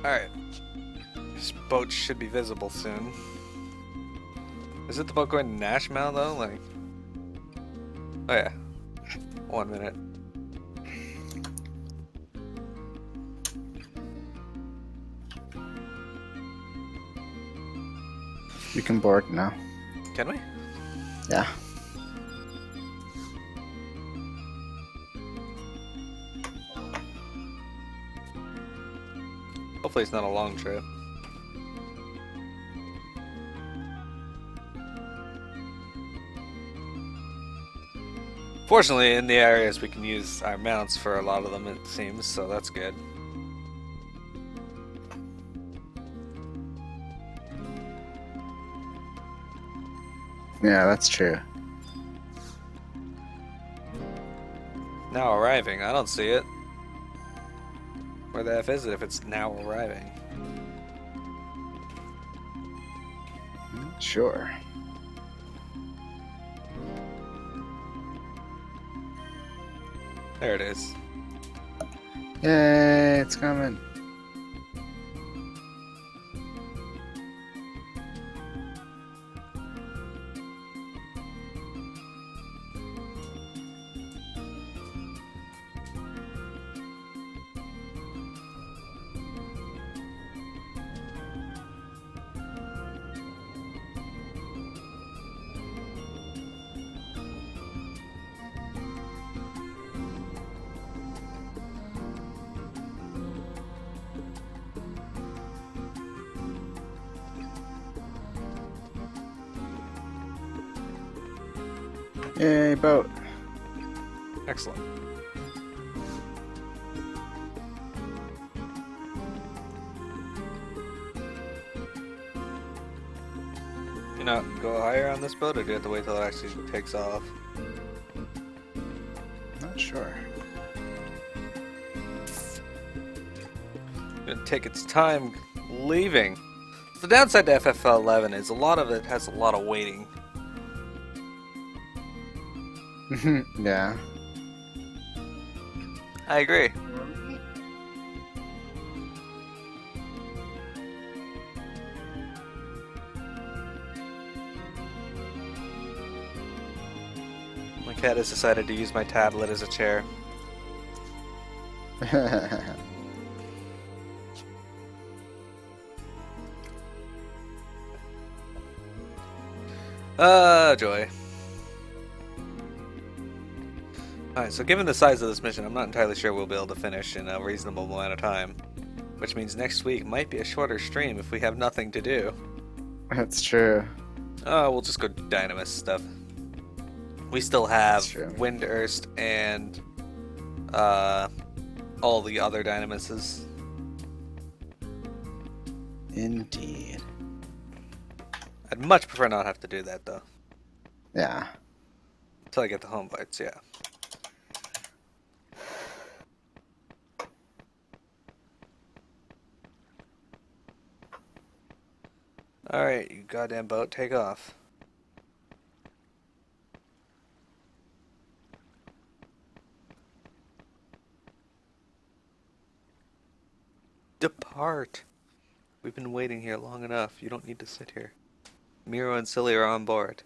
Alright. This boat should be visible soon. Is it the boat going to Nashmount though? Like. Oh yeah. 1 minute. You can board now. Can we? Yeah. Hopefully it's not a long trip. Fortunately, in the areas we can use our mounts for a lot of them, it seems, so that's good. Yeah, that's true. Now arriving, I don't see it. Where the F is it if it's now arriving? Sure. There it is. Yay, it's coming. Yay, boat. Excellent. You know, go higher on this boat, or do you have to wait till it actually takes off? Not sure. Gonna take its time leaving. The downside to FFL 11 is a lot of it has a lot of waiting. Yeah. I agree. My cat has decided to use my tablet as a chair. Joy. Alright, so given the size of this mission, I'm not entirely sure we'll be able to finish in a reasonable amount of time. Which means next week might be a shorter stream if we have nothing to do. That's true. We'll just go Dynamis stuff. We still have That's true. Windurst and all the other Dynamises. Indeed. I'd much prefer not have to do that though. Yeah. Until I get the home parts, yeah. Alright, you goddamn boat, take off. Depart! We've been waiting here long enough. You don't need to sit here. Miro and Silly are on board.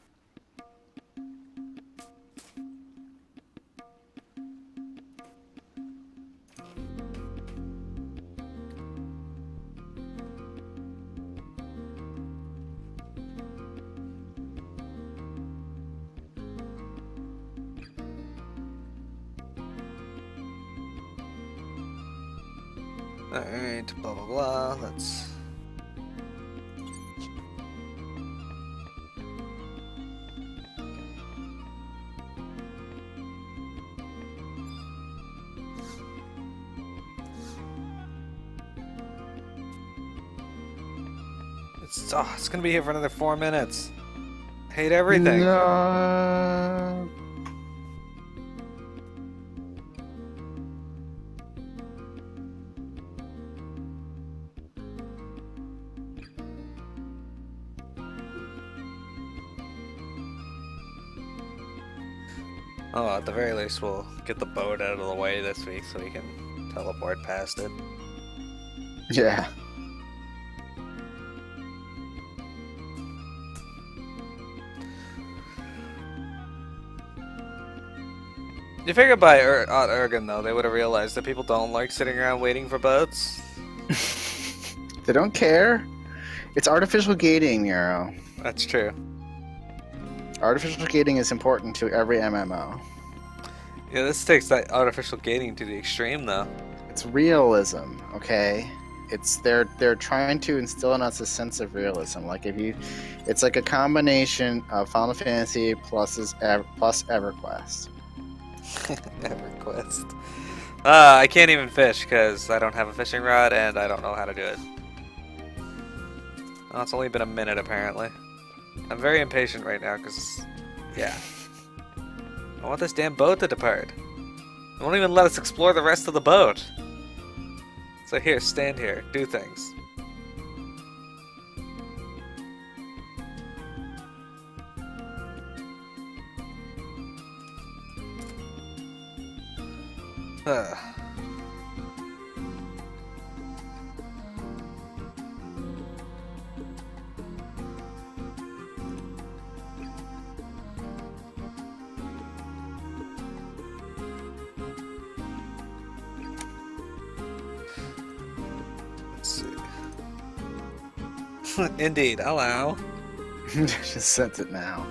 Alright, blah blah blah, let's... It's gonna be here for another 4 minutes. Hate everything. No. Oh, at the very least, we'll get the boat out of the way this week so we can teleport past it. Yeah. You figure by Aht Urhgan though, they would have realized that people don't like sitting around waiting for boats. They don't care. It's artificial gating, Nero. That's true. Artificial gating is important to every MMO. Yeah, this takes that artificial gating to the extreme though. It's realism, okay? They're trying to instill in us a sense of realism. Like it's like a combination of Final Fantasy plus EverQuest. EverQuest. I can't even fish because I don't have a fishing rod and I don't know how to do it. Oh, it's only been a minute apparently. I'm very impatient right now because, yeah. I want this damn boat to depart. They won't even let us explore the rest of the boat. So here, stand here, do things. Let's see. Indeed, allow. Just sent it now.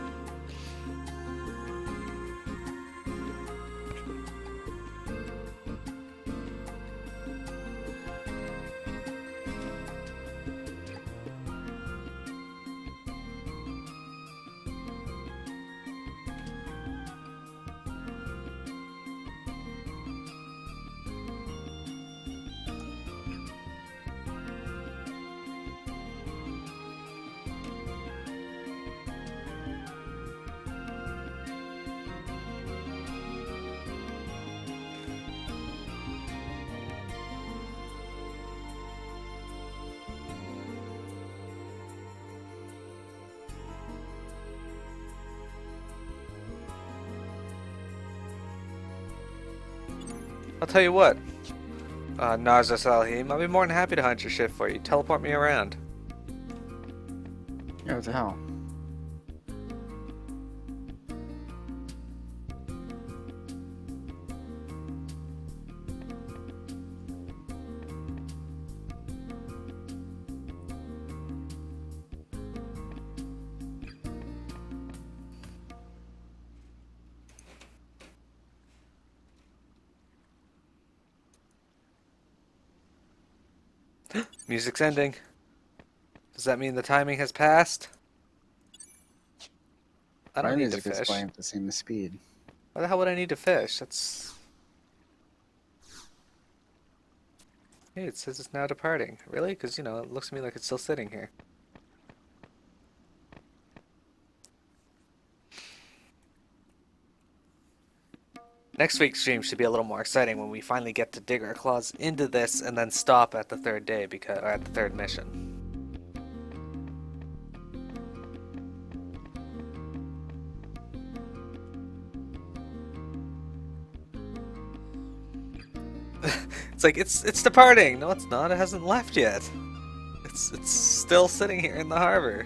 I'll tell you what, Narza Salaheem, I'll be more than happy to hunt your ship for you. Teleport me around. Yeah, what the hell? Music's ending. Does that mean the timing has passed? I don't My need to music is fish. playing at the same speed. Why the hell would I need to fish? That's... Hey, it says it's now departing. Really? Because, you know, it looks to me like it's still sitting here. Next week's stream should be a little more exciting when we finally get to dig our claws into this and then stop at the third day or at the third mission. It's like it's departing. No, it's not. It hasn't left yet. It's still sitting here in the harbor.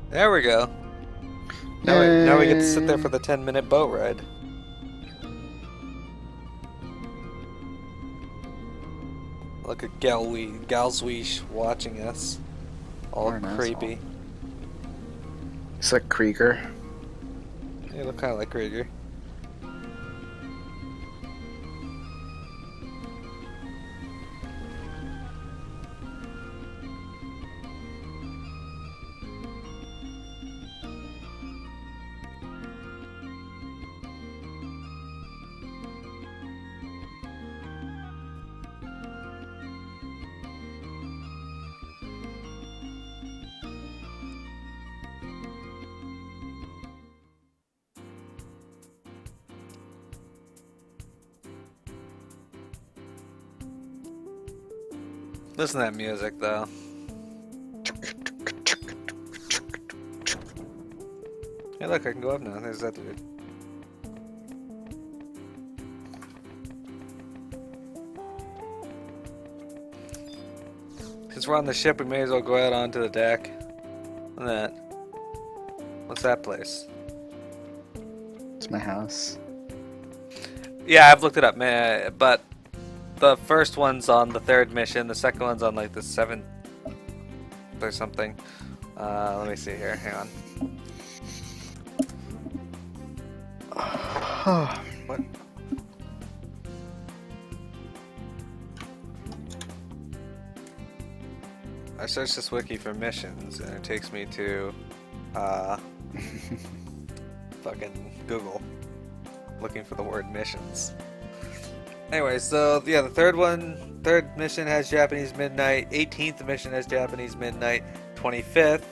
There we go. Now we get to sit there for the 10-minute boat ride. Look at Galsweesh watching us. All What an creepy. asshole. It's like Krieger. They look kind of like Krieger. Listen to that music, though. Hey, look, I can go up now. There's that dude. Since we're on the ship, we may as well go out onto the deck. Look at that. What's that place? It's my house. Yeah, I've looked it up, man. But the first one's on the 3rd mission. The second one's on like the 7th or something. Let me see here. Hang on. What? I searched this wiki for missions, and it takes me to fucking Google, looking for the word missions. Anyway, so yeah, the third mission has Japanese midnight. 18th mission has Japanese midnight. 25th,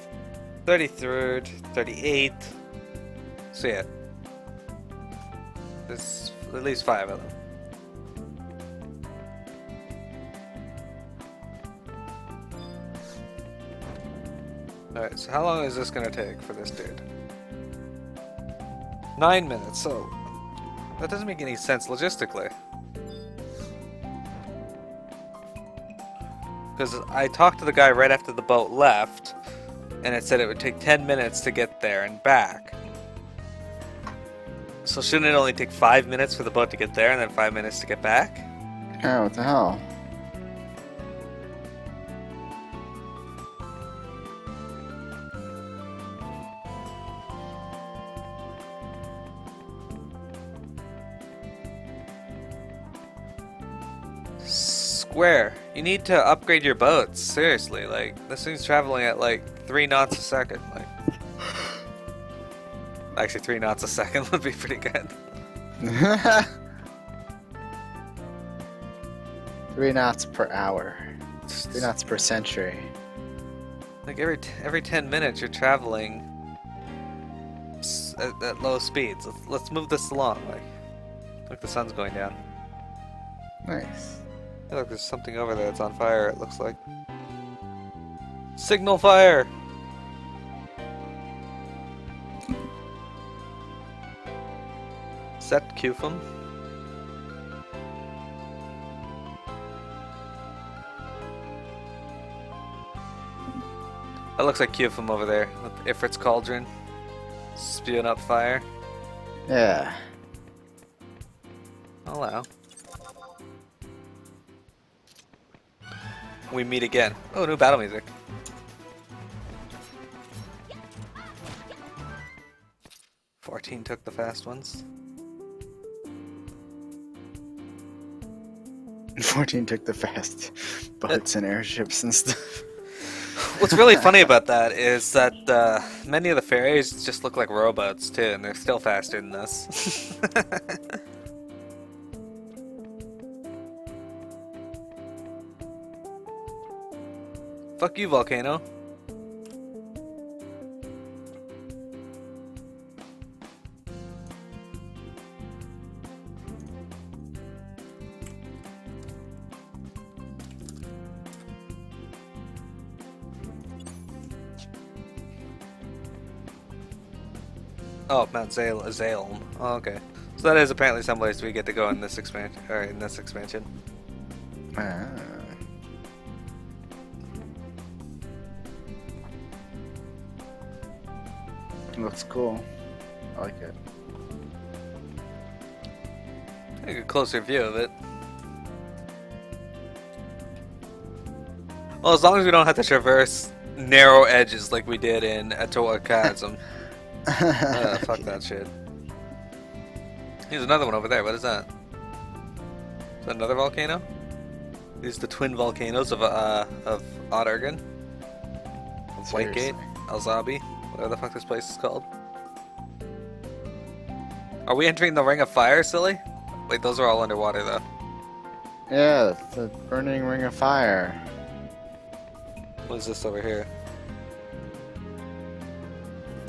33rd, 38th. So yeah, there's at least 5 of them. Alright, so how long is this gonna take for this dude? 9 minutes, so that doesn't make any sense logistically. Because I talked to the guy right after the boat left, and it said it would take 10 minutes to get there and back. So shouldn't it only take 5 minutes for the boat to get there and then 5 minutes to get back? Oh, what the hell? Square, you need to upgrade your boats. Seriously, like, this thing's traveling at like 3 knots a second. Like, actually 3 knots a second would be pretty good. 3 knots per hour. 3 knots per century. Like every 10 minutes you're traveling at low speeds. Let's move this along. Like the sun's going down. Nice. Hey, look, there's something over there that's on fire, it looks like. Signal fire! Set Qfum. That looks like Qfum over there, with Ifrit's cauldron. Spewing up fire. Yeah. Hello. We meet again. Oh, new battle music. "14 took the fast ones." 14 took the fast boats and airships and stuff. What's really funny about that is that many of the ferries just look like rowboats too, and they're still faster than this. Fuck you, volcano. Oh, Mount Zalem. Oh, okay. So that is apparently someplace we get to go in this expansion. Ah. Looks cool. I like it. Take a closer view of it. Well, as long as we don't have to traverse narrow edges like we did in Aht Urhgan. Fuck that shit. Here's another one over there. What is that? Is that another volcano? These are the twin volcanoes of Aht Urhgan. Whitegate, Alzabi, whatever the fuck this place is called. Are we entering the Ring of Fire, silly? Wait, those are all underwater though. Yeah, the burning ring of fire. What is this over here?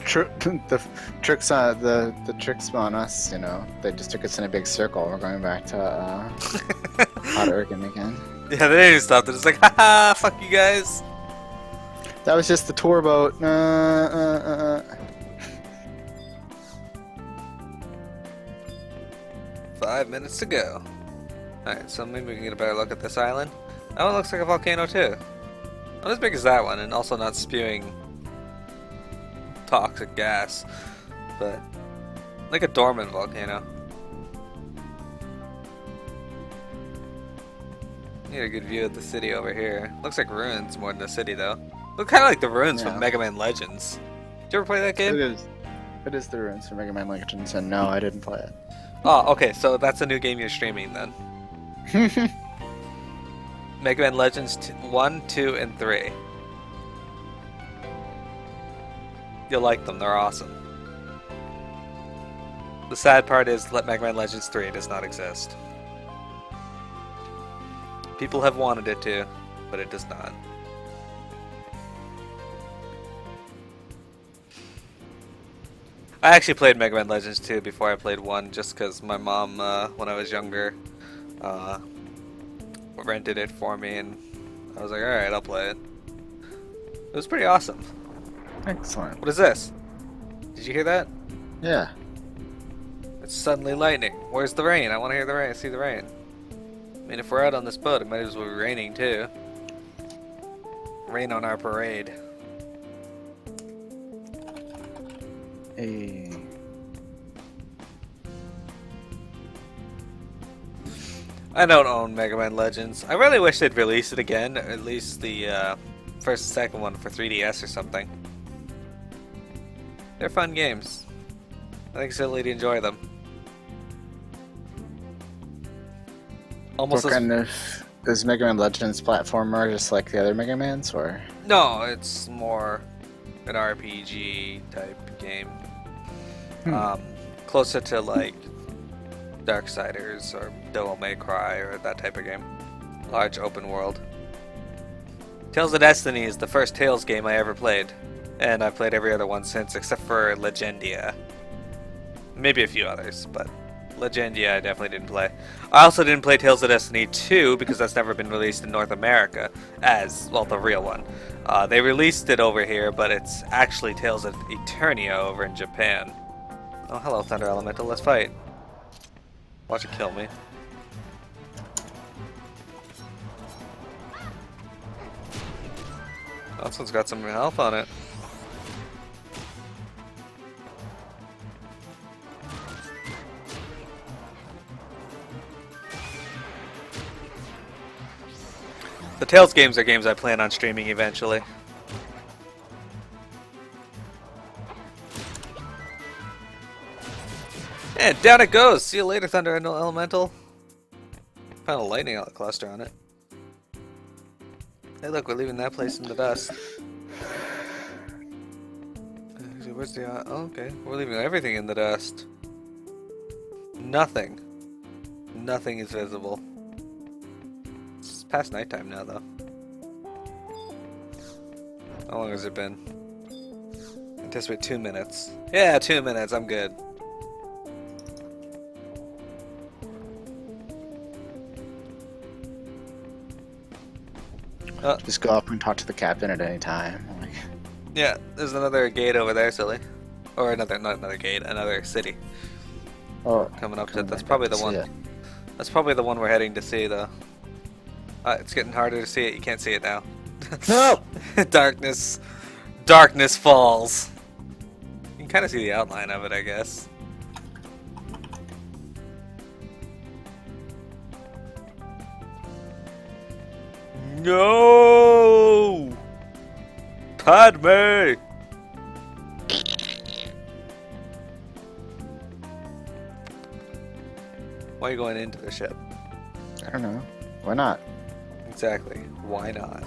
The tricks on the tricks on us, you know. They just took us in a big circle. We're going back to Aht Urhgan again. Yeah, they didn't even stop. They're just like, haha, fuck you guys. That was just the tour boat. 5 minutes to go. Alright, so maybe we can get a better look at this island. That one looks like a volcano too. Not as big as that one, and also not spewing toxic gas, but like a dormant volcano. You get a good view of the city over here. Looks like ruins more than a city, though. Look kind of like the ruins from Mega Man Legends. Did you ever play that game? It is. It is the ruins from Mega Man Legends, and no, I didn't play it. Oh, okay, so that's a new game you're streaming then. Mega Man Legends 1, 2, and 3. You'll like them, they're awesome. The sad part is that Mega Man Legends 3 does not exist. People have wanted it to, but it does not. I actually played Mega Man Legends 2 before I played 1, just because my mom, when I was younger, rented it for me, and I was like, alright, I'll play it. It was pretty awesome. Excellent. What is this? Did you hear that? Yeah. It's suddenly lightning. Where's the rain? I want to hear the rain. See the rain. I mean, if we're out on this boat, it might as well be raining too. Rain on our parade. Hey. I don't own Mega Man Legends. I really wish they'd release it again, or at least the first and second one for 3DS or something. They're fun games. I think Silly to enjoy them. Almost What as... kind of is Mega Man Legends platformer, just like the other Mega Mans, or? No, it's more an RPG type game. Closer to like Darksiders or Devil May Cry or that type of game. Large open world. Tales of Destiny is the first Tales game I ever played, and I've played every other one since except for Legendia. Maybe a few others, but Legendia I definitely didn't play. I also didn't play Tales of Destiny 2 because that's never been released in North America as, well, the real one. They released it over here, but it's actually Tales of Eternia over in Japan. Oh, hello, Thunder Elemental, let's fight. Watch it kill me. Oh, this one's got some health on it. The Tales games are games I plan on streaming eventually. And down it goes! See you later, Thunder Elemental. Found a lightning cluster on it. Hey look, we're leaving that place in the dust. Where's the... oh, okay, we're leaving everything in the dust. Nothing. Nothing is visible. It's past nighttime now, though. How long has it been? Anticipate 2 minutes. Yeah, 2 minutes, I'm good. Just go up and talk to the captain at any time. Like... Yeah, there's another gate over there, silly. Or another, not another gate, another city. Oh, coming up to, that's probably the one. it. That's probably the one we're heading to see, though. It's getting harder to see it. You can't see it now. No! Darkness. Darkness falls. You can kind of see the outline of it, I guess. No! Padme! Why are you going into the ship? I don't know. Why not? Exactly. Why not?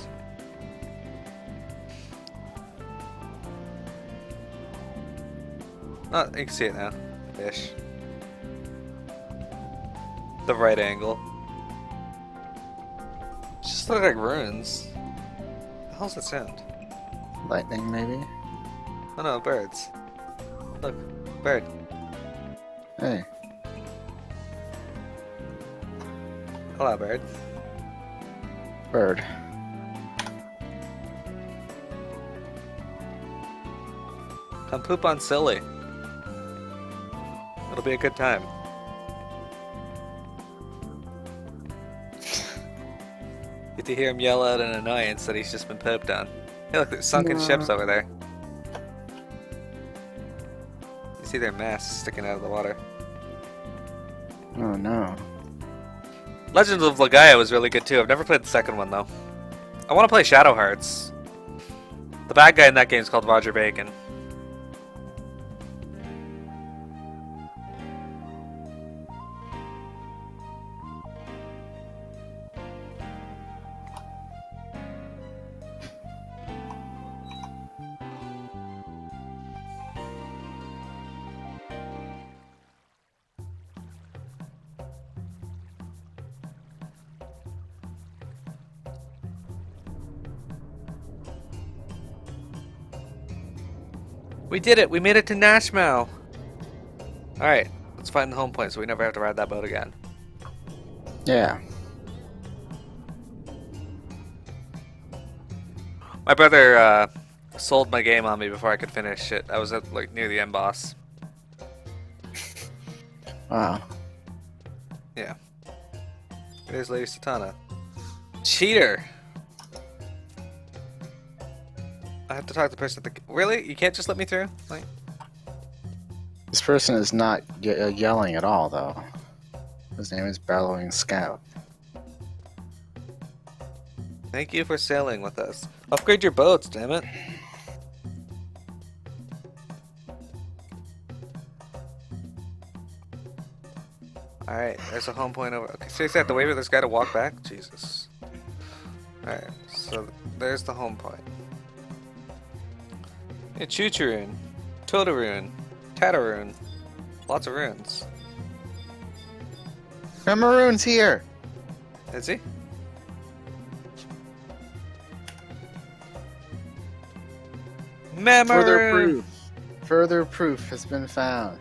Oh, you can see it now. Ish. The right angle. Just look like ruins. What the hell's that sound? Lightning, maybe? Oh no, birds. Look, bird. Hey. Hello, bird. Bird. Come poop on Silly. It'll be a good time. get to hear him yell out in annoyance that he's just been pooped on. Hey, look, there's sunken ships over there. You see their masts sticking out of the water. Oh no. Legends of Legaia was really good too. I've never played the second one though. I want to play Shadow Hearts. The bad guy in that game is called Roger Bacon. We did it! We made it to Nashmau! Alright, let's find the home point so we never have to ride that boat again. Yeah. My brother sold my game on me before I could finish it. I was at like near the end boss. Wow. Yeah. There's Lady Satana. Cheater! I have to talk to the person at the... Really? You can't just let me through? Like... This person is not yelling at all, though. His name is Bellowing Scout. Thank you for sailing with us. Upgrade your boats, damn it. Alright, there's a home point over... Okay, seriously, I have to wait for this guy to walk back? Jesus. Alright, so there's the home point. Hey, Chucharoon, Totoroon, Tataroon. Lots of runes. Maroon's here! Is he? Maroon! Further proof has been found.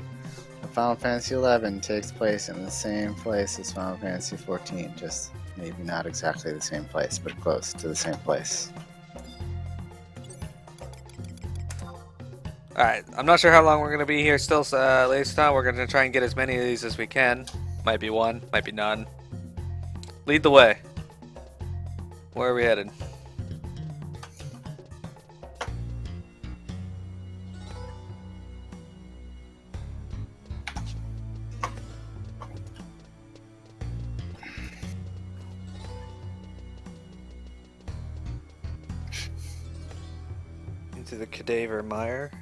Final Fantasy XI takes place in the same place as Final Fantasy XIV, just maybe not exactly the same place, but close to the same place. Alright, I'm not sure how long we're going to be here still, Lady Satana. We're going to try and get as many of these as we can. Might be one, might be none. Lead the way. Where are we headed? Into the cadaver mire.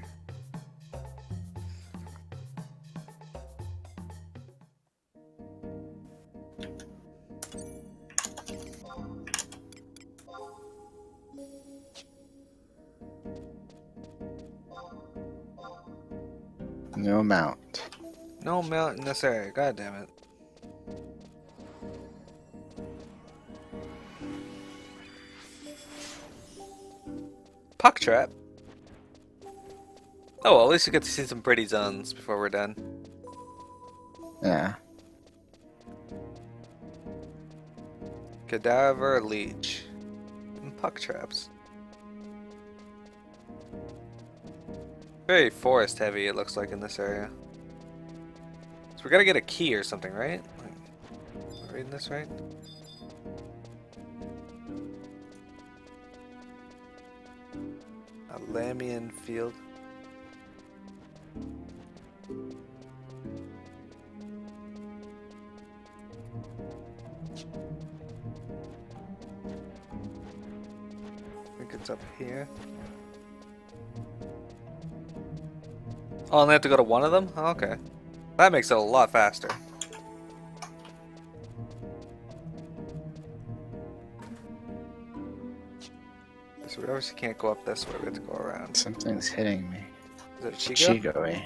No mount. No mount in this area, god damn it. Puck trap? Oh well, at least we get to see some pretty zones before we're done. Yeah. Cadaver leech. And puck traps. Very forest heavy it looks like in this area. So we gotta get a key or something, right? Like, am I reading this right? A Lamian field. I think it's up here. Oh, and they have to go to one of them? Oh, okay. That makes it a lot faster. So we obviously can't go up this way, we have to go around. Something's hitting me. Is it a Chigo? Chigo, Yeah.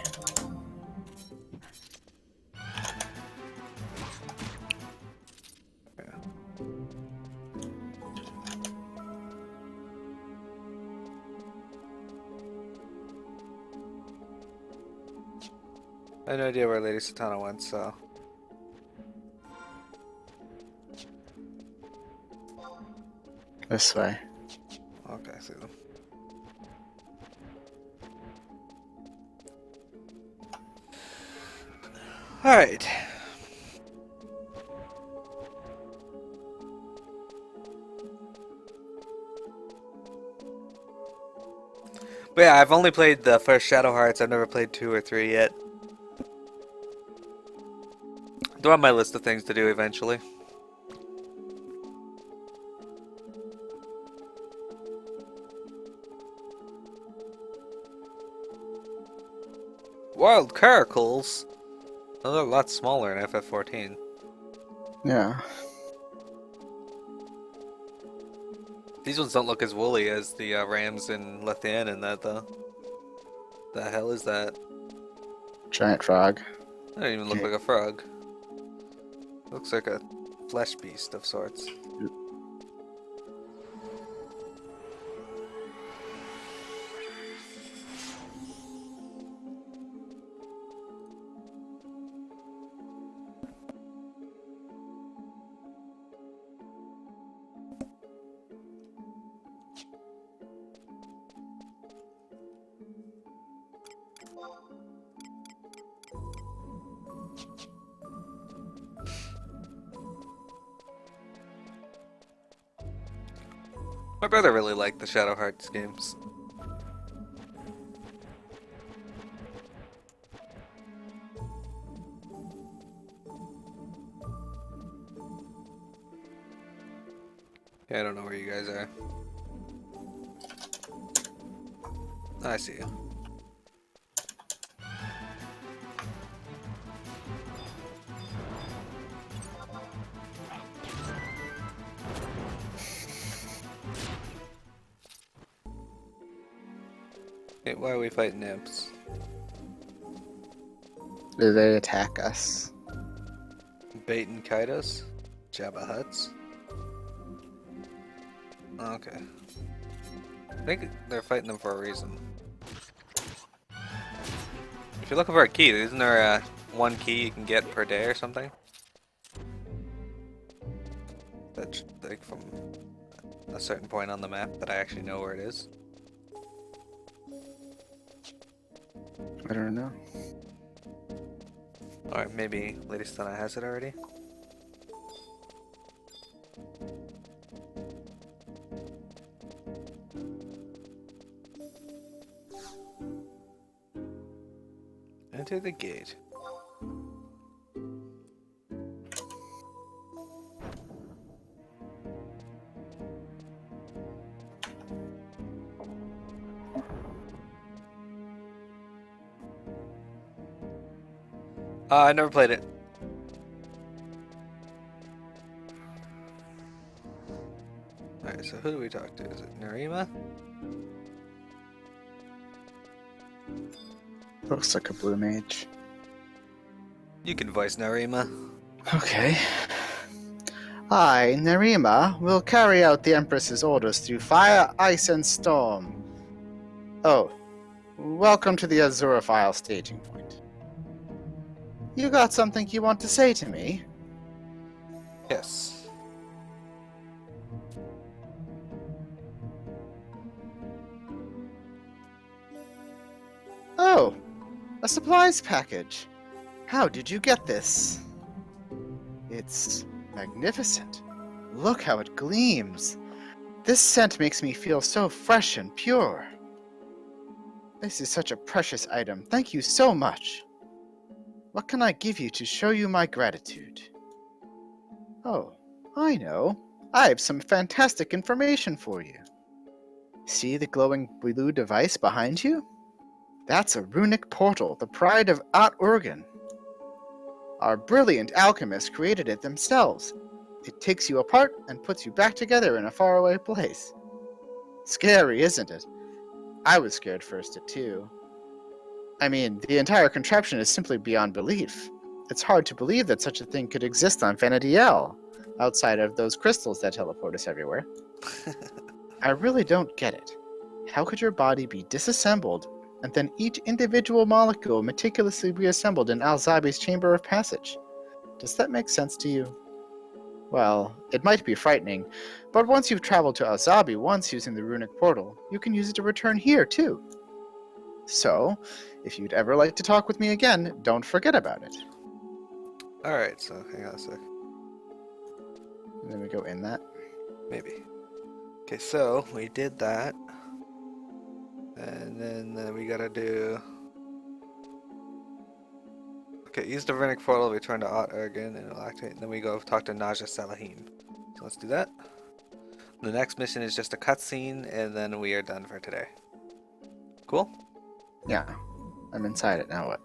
I have no idea where Lady Satana went, so... This way. Okay, I see them. Alright. But yeah, I've only played the first Shadow Hearts. I've never played 2 or 3 yet. They're on my list of things to do eventually. Wild Caracals? Those are a lot smaller in FF14. Yeah. These ones don't look as woolly as the rams in Lethian and that, though. The hell is that? Giant frog. That doesn't even look like a frog. Looks like a flesh beast of sorts. My brother really liked the Shadow Hearts games. Yeah, I don't know where you guys are. I see you. Hey, why are we fighting imps? Do they attack us? Bait and Kaidos? Jabba Huts? Okay. I think they're fighting them for a reason. If you're looking for a key, isn't there one key you can get per day or something? That's like from a certain point on the map that I actually know where it is. I don't know. Or maybe Lady Stunna has it already. Enter the gate. I never played it. Alright, so who do we talk to? Is it Narima? Looks like a blue mage. You can voice Narima. Okay. I, Nerima, will carry out the Empress's orders through fire, ice, and storm. Oh, welcome to the Azuraphile staging point. You got something you want to say to me? Yes. Oh, a supplies package. How did you get this? It's magnificent. Look how it gleams. This scent makes me feel so fresh and pure. This is such a precious item. Thank you so much. What can I give you to show you my gratitude? Oh, I know. I have some fantastic information for you. See the glowing blue device behind you? That's a runic portal, the pride of Aht Urhgan. Our brilliant alchemists created it themselves. It takes you apart and puts you back together in a faraway place. Scary, isn't it? I was scared first too. I mean, the entire contraption is simply beyond belief. It's hard to believe that such a thing could exist on Vanadiel, outside of those crystals that teleport us everywhere. I really don't get it. How could your body be disassembled, and then each individual molecule meticulously reassembled in Alzabi's chamber of passage? Does that make sense to you? Well, it might be frightening, but once you've traveled to Alzabi once using the runic portal, you can use it to return here too. So, if you'd ever like to talk with me again, don't forget about it. Alright, so hang on a sec. And then we go in that. Maybe. Okay, so we did that. And then we gotta do... Okay, use the Runic portal, return to Aht Urhgan, and it'll activate. And then we go talk to Salaheem. So let's do that. The next mission is just a cutscene, and then we are done for today. Cool? Yeah. I'm inside it, now what?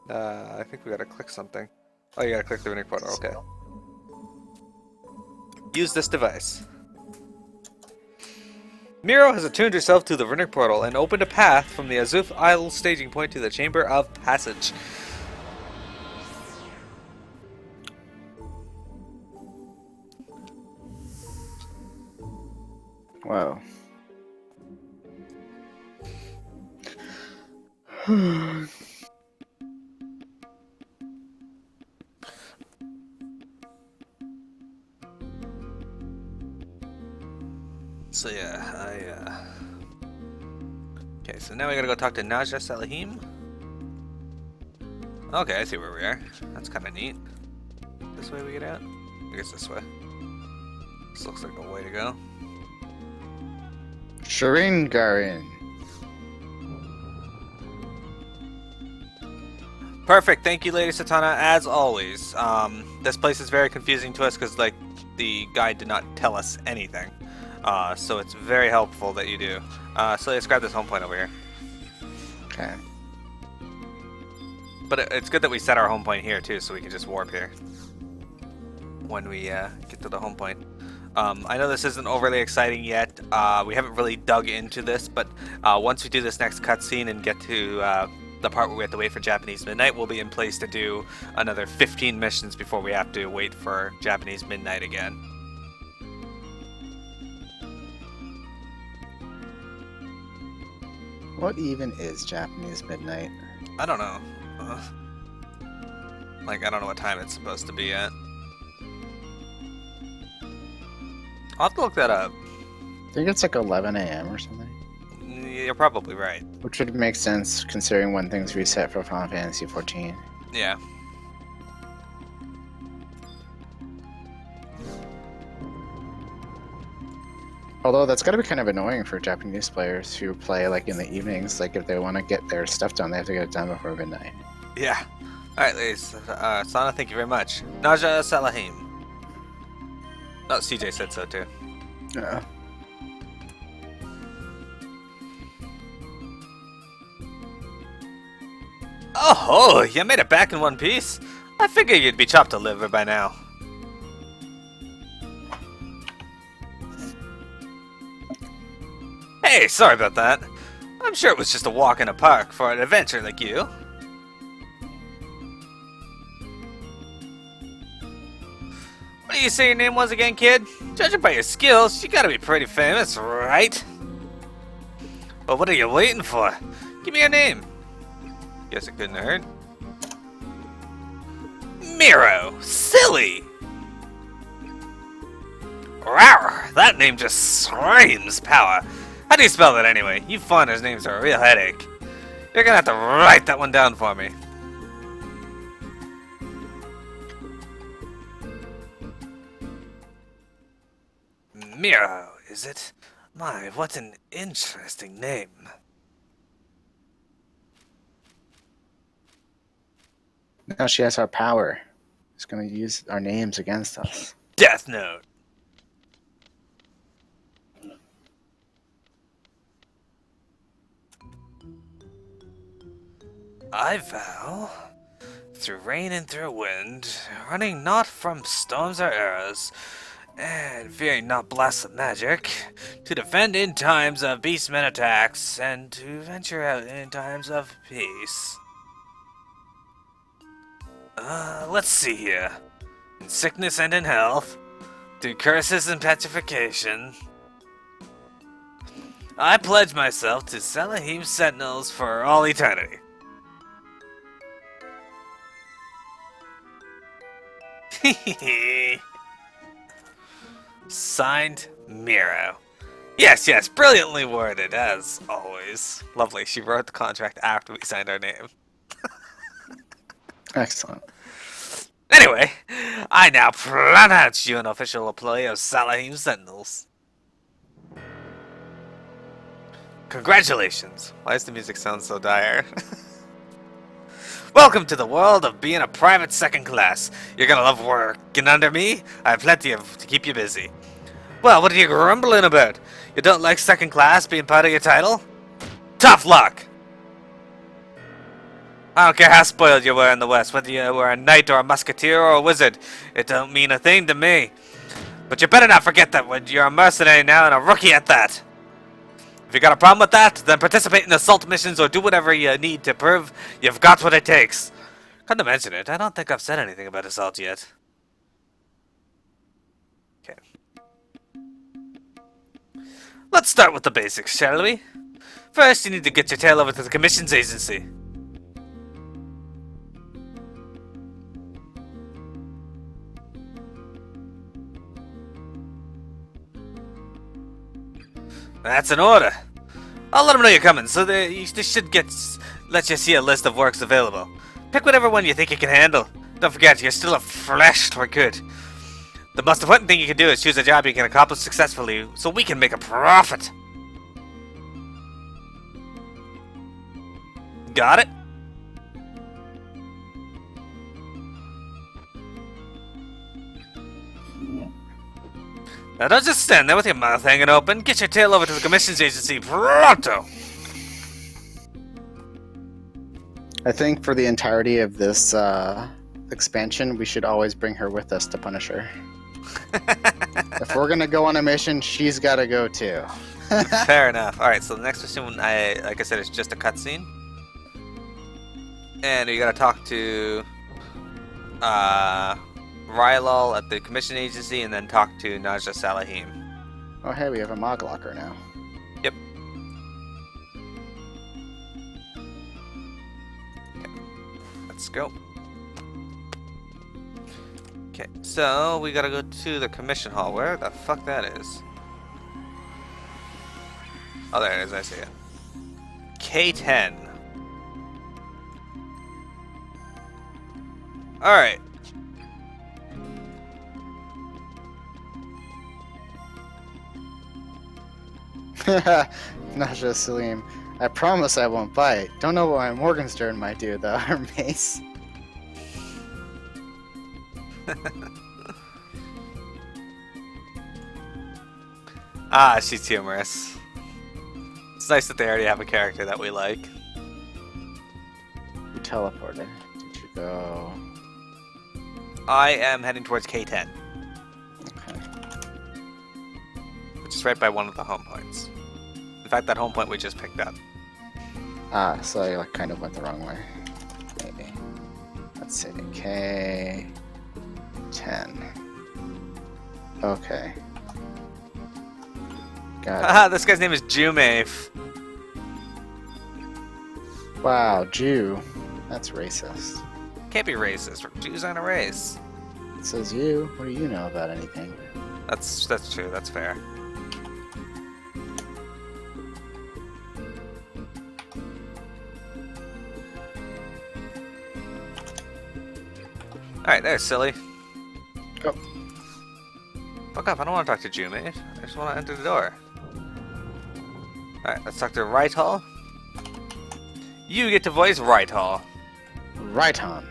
I think we gotta click something. Oh, you gotta click the Runic portal, okay. Use this device. Miro has attuned herself to the Runic portal and opened a path from the Azuf Isle staging point to the Chamber of Passage. Whoa. So yeah, Okay, so now we gotta go talk to Salaheem. Okay, I see where we are. That's kind of neat. This way we get out? I guess this way. This looks like a way to go. Shireen Garin. Perfect, thank you, Lady Satana, as always. This place is very confusing to us because, like, the guide did not tell us anything. So it's very helpful that you do. So let's grab this home point over here. Okay. But it's good that we set our home point here, too, so we can just warp here when we get to the home point. I know this isn't overly exciting yet. We haven't really dug into this, but once we do this next cutscene and get to the part where we have to wait for Japanese midnight, we'll be in place to do another 15 missions before we have to wait for Japanese midnight again. What even is Japanese midnight? I don't know. Like, I don't know what time it's supposed to be at. I'll have to look that up. I think it's like 11 a.m. or something. You're probably right. Which would make sense considering when things reset for Final Fantasy XIV. Yeah. Although that's gotta be kind of annoying for Japanese players who play like in the evenings. Like if they want to get their stuff done, they have to get it done before midnight. Yeah. Alright, ladies. Sana, thank you very much. Naja Salaheem. No, CJ said so too. Yeah. Oh, you made it back in one piece? I figured you'd be chopped to liver by now. Hey, sorry about that. I'm sure it was just a walk in a park for an adventure like you. What do you say your name was again, kid? Judging by your skills, you gotta be pretty famous, right? Well, what are you waiting for? Give me your name. Guess it couldn't hurt. Miro! Silly! Rawr! That name just screams power. How do you spell that anyway? You foreigners' names are a real headache. You're gonna have to write that one down for me. Miro, is it? My, what an interesting name. Now she has our power. She's gonna use our names against us. Death Note. I vow, through rain and through wind, running not from storms or arrows, and fearing not blasts of magic, to defend in times of beastmen attacks, and to venture out in times of peace. Let's see here. In sickness and in health, through curses and petrification, I pledge myself to Salaheem Sentinels for all eternity. Signed, Miro. Yes, yes, brilliantly worded, as always. Lovely, she wrote the contract after we signed our name. Excellent. Anyway, I now pronounce you an official employee of Salaheem Sentinels. Congratulations. Why does the music sound so dire? Welcome to the world of being a private second class. You're gonna love working under me. I have plenty to keep you busy. Well, what are you grumbling about? You don't like second class being part of your title? Tough luck! I don't care how spoiled you were in the West, whether you were a knight or a musketeer or a wizard. It don't mean a thing to me. But you better not forget that you're a mercenary now and a rookie at that. If you got a problem with that, then participate in assault missions or do whatever you need to prove you've got what it takes. Come to mention it, I don't think I've said anything about assault yet. Okay. Let's start with the basics, shall we? First, you need to get your tail over to the commissions agency. That's an order. I'll let them know you're coming, so they should let you see a list of works available. Pick whatever one you think you can handle. Don't forget, you're still a fresh recruit. The most important thing you can do is choose a job you can accomplish successfully, so we can make a profit. Got it? Now don't just stand there with your mouth hanging open. Get your tail over to the commissions agency pronto! I think for the entirety of this expansion, we should always bring her with us to punish her. If we're gonna go on a mission, she's gotta go too. Fair enough. Alright, so the next mission, like I said, is just a cutscene. And you gotta talk to Rylal at the commission agency and then talk to Naja Salaheem. Oh hey, we have a Mog Locker now. Yep. Okay. Let's go. Okay, so we gotta go to the commission hall. Where the fuck that is? Oh, there it is, I see it. K10. Alright. Naja Salaheem. I promise I won't bite. Don't know what my Morgenstern might do though, her mace. Ah, she's humorous. It's nice that they already have a character that we like. You teleported. Did you go? I am heading towards K10. Okay. Which is right by one of the home points. In fact, that home point we just picked up. Ah, so I like, kind of went the wrong way. Maybe. Let's see. K10. Okay. Got it. Haha, this guy's name is Jumafe. Wow, Jew. That's racist. Can't be racist. Jews aren't a race. It says you. What do you know about anything? That's true. That's fair. Alright, there's silly. Go. Fuck off, I don't want to talk to Jumafe. I just want to enter the door. Alright, let's talk to Right Hall. You get to voice Right Hall. Right on.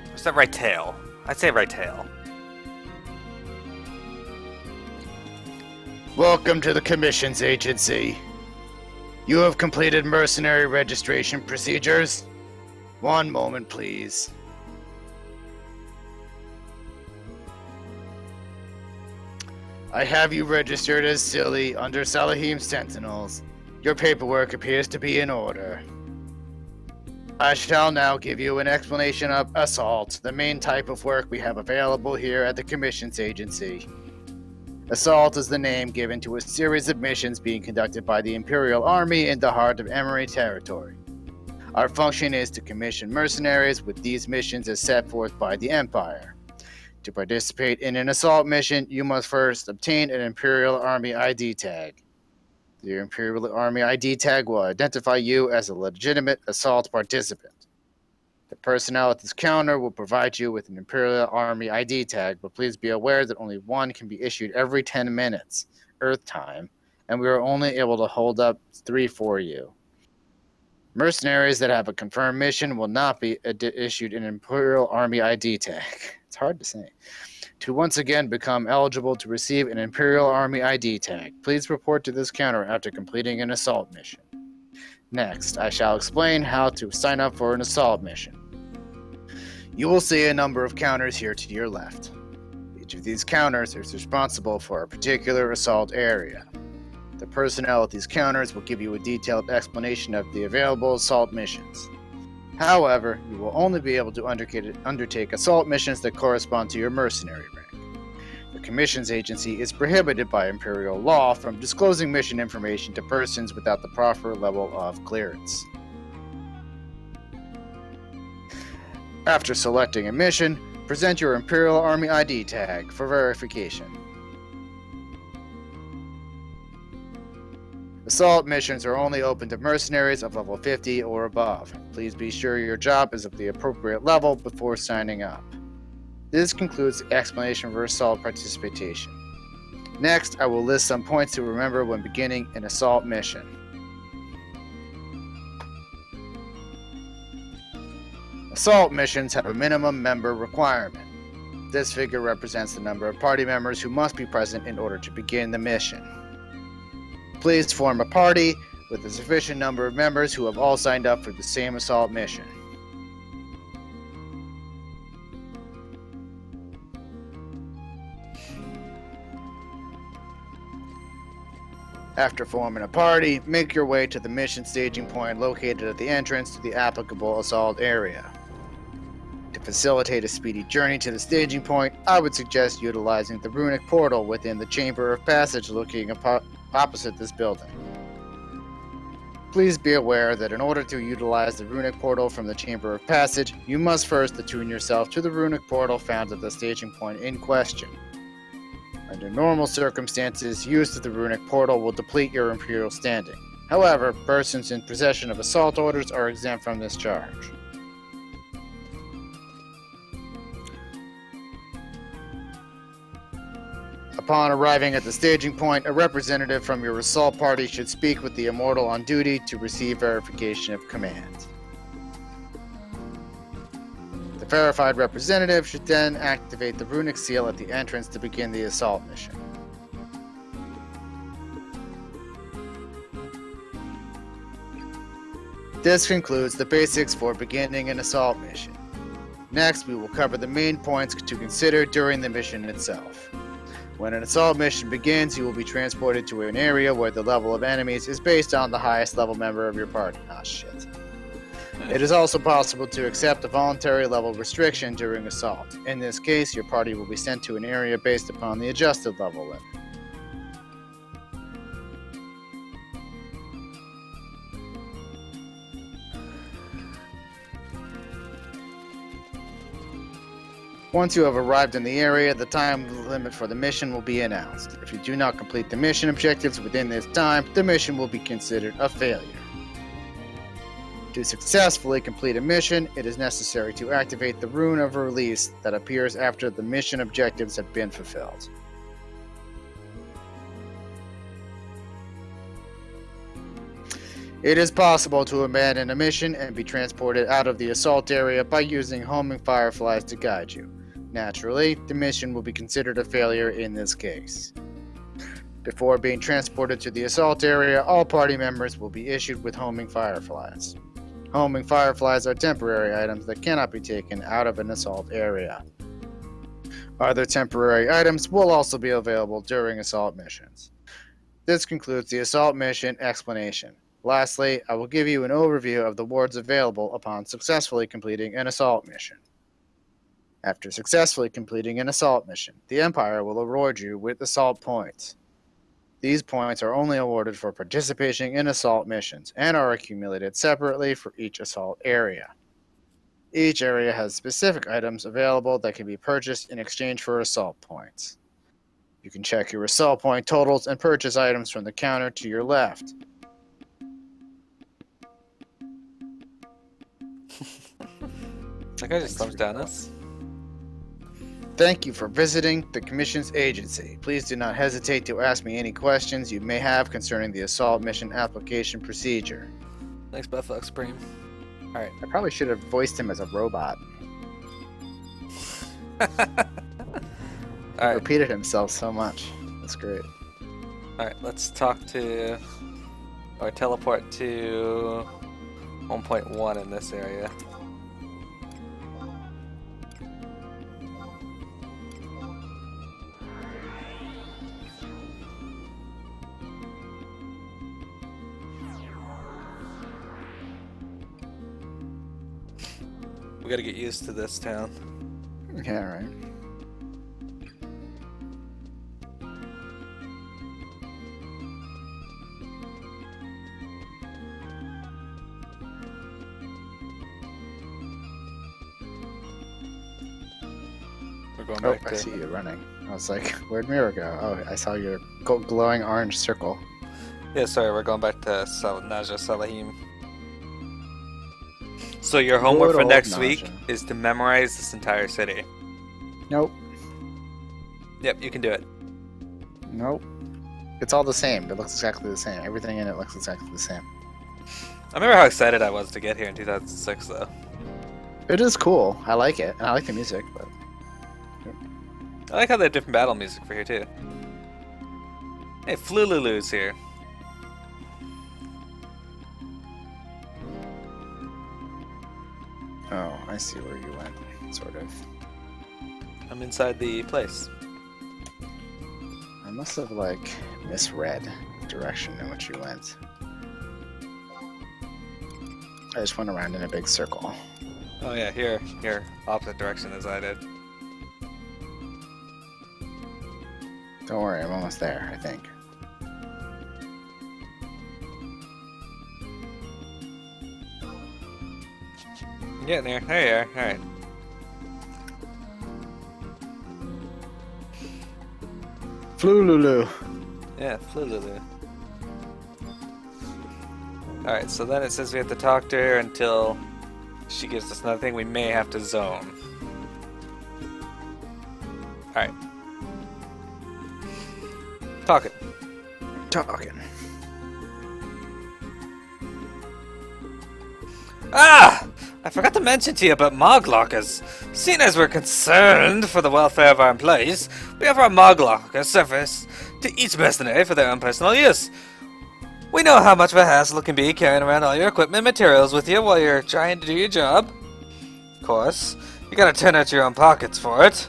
What's that right tail? I'd say right tail. Welcome to the Commissions Agency. You have completed mercenary registration procedures. One moment, please. I have you registered as Silly under Salaheem Sentinels. Your paperwork appears to be in order. I shall now give you an explanation of Assault, the main type of work we have available here at the Commissions Agency. Assault is the name given to a series of missions being conducted by the Imperial Army in the heart of Emery territory. Our function is to commission mercenaries with these missions as set forth by the Empire. To participate in an assault mission, you must first obtain an Imperial Army ID tag. The Imperial Army ID tag will identify you as a legitimate assault participant. The personnel at this counter will provide you with an Imperial Army ID tag, but please be aware that only one can be issued every 10 minutes, Earth time, and we are only able to hold up 3 for you. Mercenaries that have a confirmed mission will not be issued an Imperial Army ID tag. It's hard to say. To once again become eligible to receive an Imperial Army ID tag, please report to this counter after completing an assault mission. Next, I shall explain how to sign up for an assault mission. You will see a number of counters here to your left. Each of these counters is responsible for a particular assault area. The personnel at these counters will give you a detailed explanation of the available assault missions. However, you will only be able to undertake assault missions that correspond to your mercenary rank. The commissions agency is prohibited by Imperial law from disclosing mission information to persons without the proper level of clearance. After selecting a mission, present your Imperial Army ID tag for verification. Assault missions are only open to mercenaries of level 50 or above. Please be sure your job is of the appropriate level before signing up. This concludes the explanation for assault participation. Next, I will list some points to remember when beginning an assault mission. Assault missions have a minimum member requirement. This figure represents the number of party members who must be present in order to begin the mission. Please form a party with a sufficient number of members who have all signed up for the same assault mission. After forming a party, make your way to the mission staging point located at the entrance to the applicable assault area. To facilitate a speedy journey to the staging point, I would suggest utilizing the runic portal within the Chamber of Passage located opposite this building. Please be aware that in order to utilize the runic portal from the Chamber of Passage, you must first attune yourself to the runic portal found at the staging point in question. Under normal circumstances, use of the runic portal will deplete your Imperial standing. However, persons in possession of assault orders are exempt from this charge. Upon arriving at the staging point, a representative from your assault party should speak with the immortal on duty to receive verification of command. The verified representative should then activate the runic seal at the entrance to begin the assault mission. This concludes the basics for beginning an assault mission. Next, we will cover the main points to consider during the mission itself. When an assault mission begins, you will be transported to an area where the level of enemies is based on the highest level member of your party. Ah, shit. It is also possible to accept a voluntary level restriction during assault. In this case, your party will be sent to an area based upon the adjusted level limit. Once you have arrived in the area, the time limit for the mission will be announced. If you do not complete the mission objectives within this time, the mission will be considered a failure. To successfully complete a mission, it is necessary to activate the rune of release that appears after the mission objectives have been fulfilled. It is possible to abandon a mission and be transported out of the assault area by using homing fireflies to guide you. Naturally, the mission will be considered a failure in this case. Before being transported to the assault area, all party members will be issued with homing fireflies. Homing fireflies are temporary items that cannot be taken out of an assault area. Other temporary items will also be available during assault missions. This concludes the assault mission explanation. Lastly, I will give you an overview of the wards available upon successfully completing an assault mission. After successfully completing an assault mission, the Empire will award you with assault points. These points are only awarded for participation in assault missions and are accumulated separately for each assault area. Each area has specific items available that can be purchased in exchange for assault points. You can check your assault point totals and purchase items from the counter to your left. That guy just thumbs down us. Thank you for visiting the Commission's agency. Please do not hesitate to ask me any questions you may have concerning the assault mission application procedure. Thanks, Buffalo Supreme. Alright. I probably should have voiced him as a robot. He repeated himself so much. That's great. Alright, let's talk to... or teleport to 1.1 in this area. We gotta get used to this town. Yeah, right. We're going Oh, back I to... see you running. I was like, where'd Mira go? Oh, I saw your glowing orange circle. Yeah, sorry, we're going back to Naja Salaheem. So your homework Good for old next Naja. week is to memorize this entire city. Nope. Yep, you can do it. Nope. It's all the same. It looks exactly the same. Everything in it looks exactly the same. I remember how excited I was to get here in 2006, though. It is cool. I like it. And I like the music, but... I like how they have different battle music for here, too. Hey, Flululu's here. Oh, I see where you went, sort of. I'm inside the place. I must have, like, misread the direction in which you went. I just went around in a big circle. Oh yeah, here, opposite direction as I did. Don't worry, I'm almost there, I think. I'm getting there. There you are. Alright. Flululu. Yeah, Flululu. Alright, so then it says we have to talk to her until she gives us another thing. We may have to zone. Alright. Talking. Talking. Ah! I forgot to mention to you about Mog Lockers. Seeing as we're concerned for the welfare of our employees, we have our Mog Locker service to each mercenary for their own personal use. We know how much of a hassle it can be carrying around all your equipment and materials with you while you're trying to do your job. Of course, you gotta turn out your own pockets for it.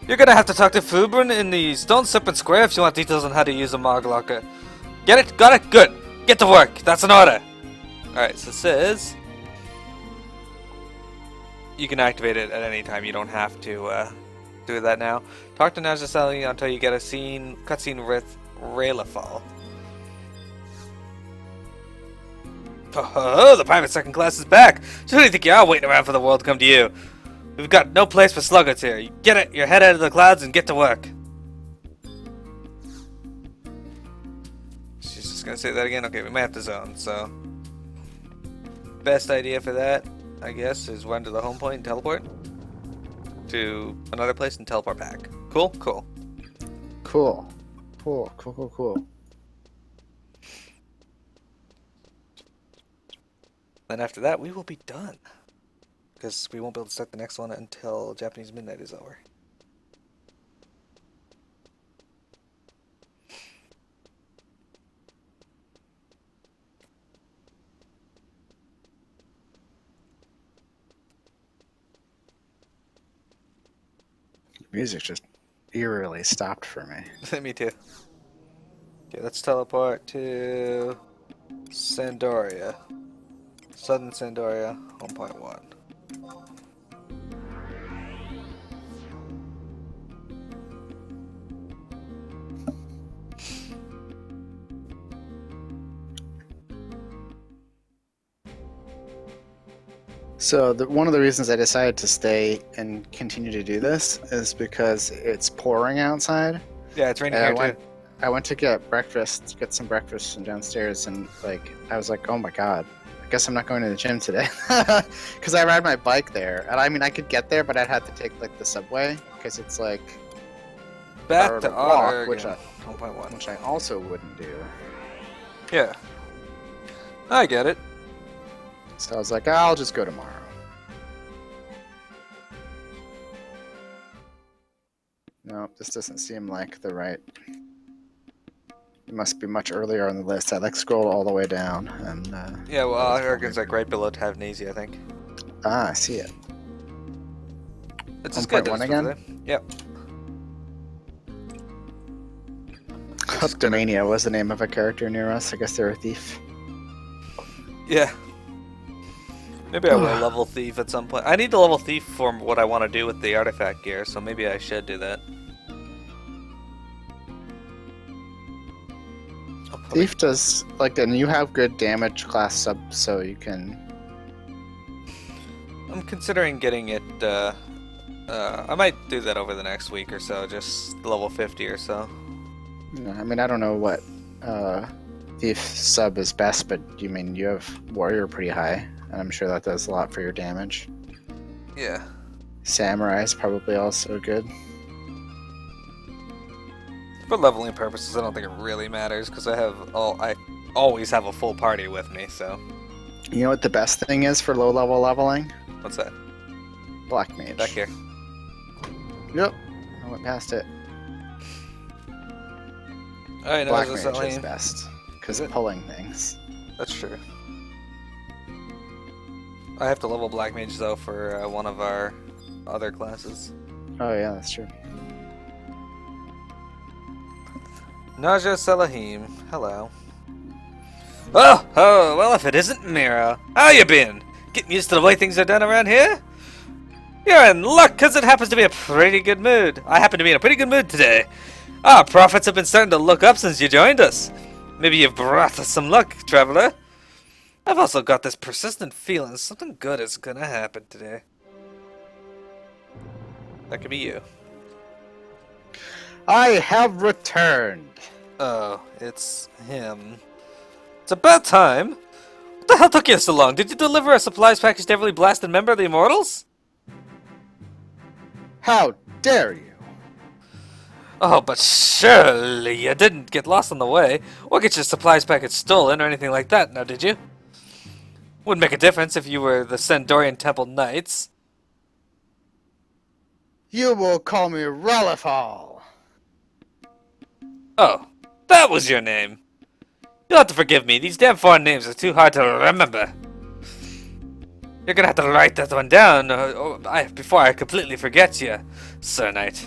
You're gonna have to talk to Fubrin in the Stone Serpent Square if you want details on how to use a Mog Locker. Get it? Got it? Good. Get to work. That's an order. Alright, so it says you can activate it at any time. You don't have to do that now. Talk to Naja Salaheem until you get a cutscene with Railafal. Oh, the private second class is back. So who do you think you are waiting around for the world to come to you? We've got no place for sluggards here. You get it, your head out of the clouds and get to work. She's just gonna say that again? Okay, we might have to zone, so... Best idea for that, I guess, is run to the home point and teleport to another place and teleport back. Cool? Cool. Cool. Cool, cool, cool, cool. Then after that, we will be done. Because we won't be able to start the next one until Japanese Midnight is over. Music just eerily stopped for me. Me too. Okay, let's teleport to Sandoria. Southern Sandoria, 1.1. So one of the reasons I decided to stay and continue to do this is because it's pouring outside. Yeah, it's raining And here too. I went to get some breakfast downstairs, and I was like, oh my god, I guess I'm not going to the gym today because I ride my bike there, and I mean I could get there, but I'd have to take like the subway because it's like Back to walk, Aht which Urhgan. 1.1. which I also wouldn't do. Yeah. I get it. So I was like, I'll just go tomorrow. No, this doesn't seem like the right. It must be much earlier on the list. I like scrolled all the way down, and Yeah, well, that was Aht Urhgan's probably- like right below Tavnese, I think. I see it. It's as good 1.1 as again? today. Yep. Kleptomania was the name of a character near us. I guess they're a thief. Yeah. Maybe I will level thief at some point. I need to level thief for what I want to do with the artifact gear, so maybe I should do that. Thief does like, and you have good damage class sub, so you can. I'm considering getting it. I might do that over the next week or so, just level 50 or so. I mean, I don't know what thief sub is best, but you mean you have warrior pretty high, and I'm sure that does a lot for your damage. Yeah. Samurai is probably also good. For leveling purposes, I don't think it really matters because I always have a full party with me. So You know what the best thing is for low level leveling? what's that? Black mage. Back here. Yep. I went past it. All right, now Black is mage this is best because Is it? pulling things. That's true. I have to level black mage though for one of our other classes. Oh yeah, that's true. Naja Salaheem, hello. Oh, well, if it isn't Mira, how you been? Getting used to the way things are done around here? You're in luck, because it happens to be a pretty good mood. I happen to be in a pretty good mood today. Our profits have been starting to look up since you joined us. Maybe you've brought us some luck, traveler. I've also got this persistent feeling something good is gonna happen today. That could be you. I have returned. Oh, it's him. It's about time. What the hell took you so long? Did you deliver a supplies package to every blasted member of the Immortals? How dare you? Oh, but surely you didn't get lost on the way, or get your supplies package stolen, or anything like that, now did you? Wouldn't make a difference if you were the Sendorian Temple Knights. You will call me Relifal. Oh, that was your name. You'll have to forgive me, these damn foreign names are too hard to remember. You're gonna have to write that one down before I completely forget you, Sir Knight.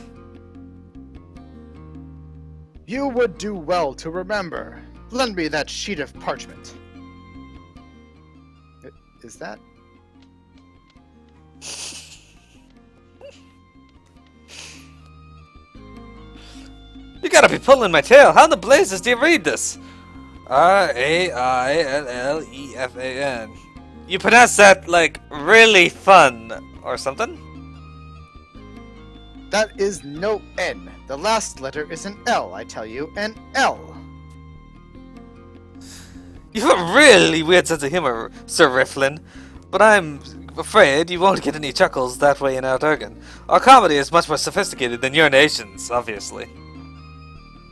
You would do well to remember. Lend me that sheet of parchment. Is that? You gotta be pulling my tail. How in the blazes do you read this? Raillefan. You pronounce that like really fun or something? That is no N. The last letter is an L, I tell you. An L. You have a really weird sense of humor, Sir Rifflin. But I'm afraid you won't get any chuckles that way in Aht Urhgan. Our comedy is much more sophisticated than your nation's, obviously.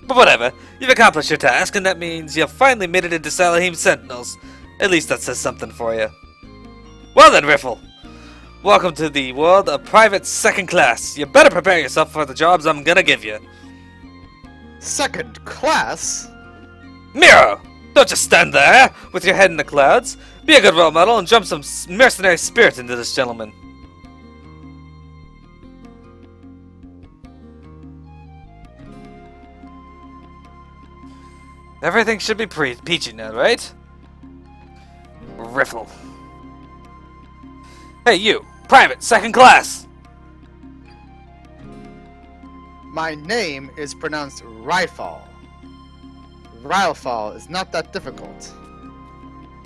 But whatever, you've accomplished your task, and that means you've finally made it into Salaheem's Sentinels. At least that says something for you. Well then, Riffle. Welcome to the world of private second class. You better prepare yourself for the jobs I'm gonna give you. Second class? Miro! Don't just stand there with your head in the clouds. Be a good role model and jump some mercenary spirit into this gentleman. Everything should be peachy now, right? Riffle. Hey, you! Private, second class! My name is pronounced Rifal. Rylefal is not that difficult.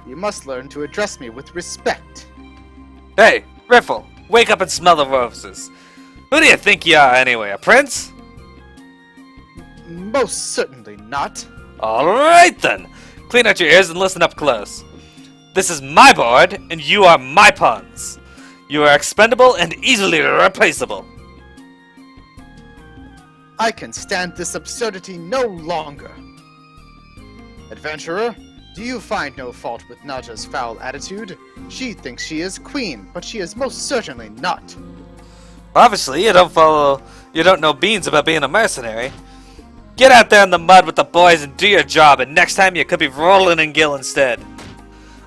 You must learn to address me with respect. Hey, Riffle! Wake up and smell the roses. Who do you think you are, anyway? A prince? Most certainly not. Alright then! Clean out your ears and listen up close. This is my board, and you are my pawns. You are expendable and easily replaceable. I can stand this absurdity no longer. Adventurer, do you find no fault with Naja's foul attitude? She thinks she is queen, but she is most certainly not. Obviously, you don't know beans about being a mercenary. Get out there in the mud with the boys and do your job, and next time you could be rolling in gill instead.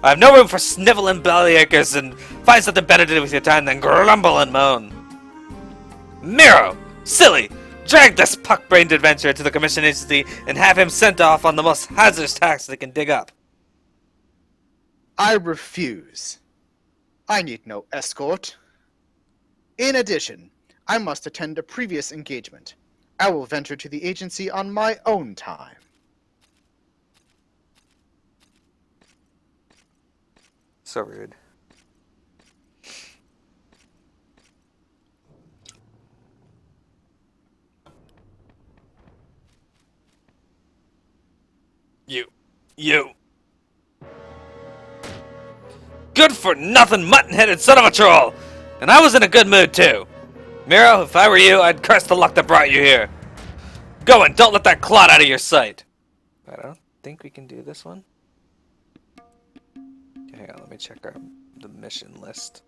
I have no room for sniveling bellyachers, and find something better to do with your time than grumble and moan. Miro! Silly! Drag this puck-brained adventurer to the commission agency and have him sent off on the most hazardous task they can dig up. I refuse. I need no escort. In addition, I must attend a previous engagement. I will venture to the agency on my own time. So rude. You. Good for nothing mutton-headed son of a troll! And I was in a good mood too. Miro, if I were you, I'd curse the luck that brought you here. Go and don't let that clot out of your sight. I don't think we can do this one. Hang on, let me check the mission list.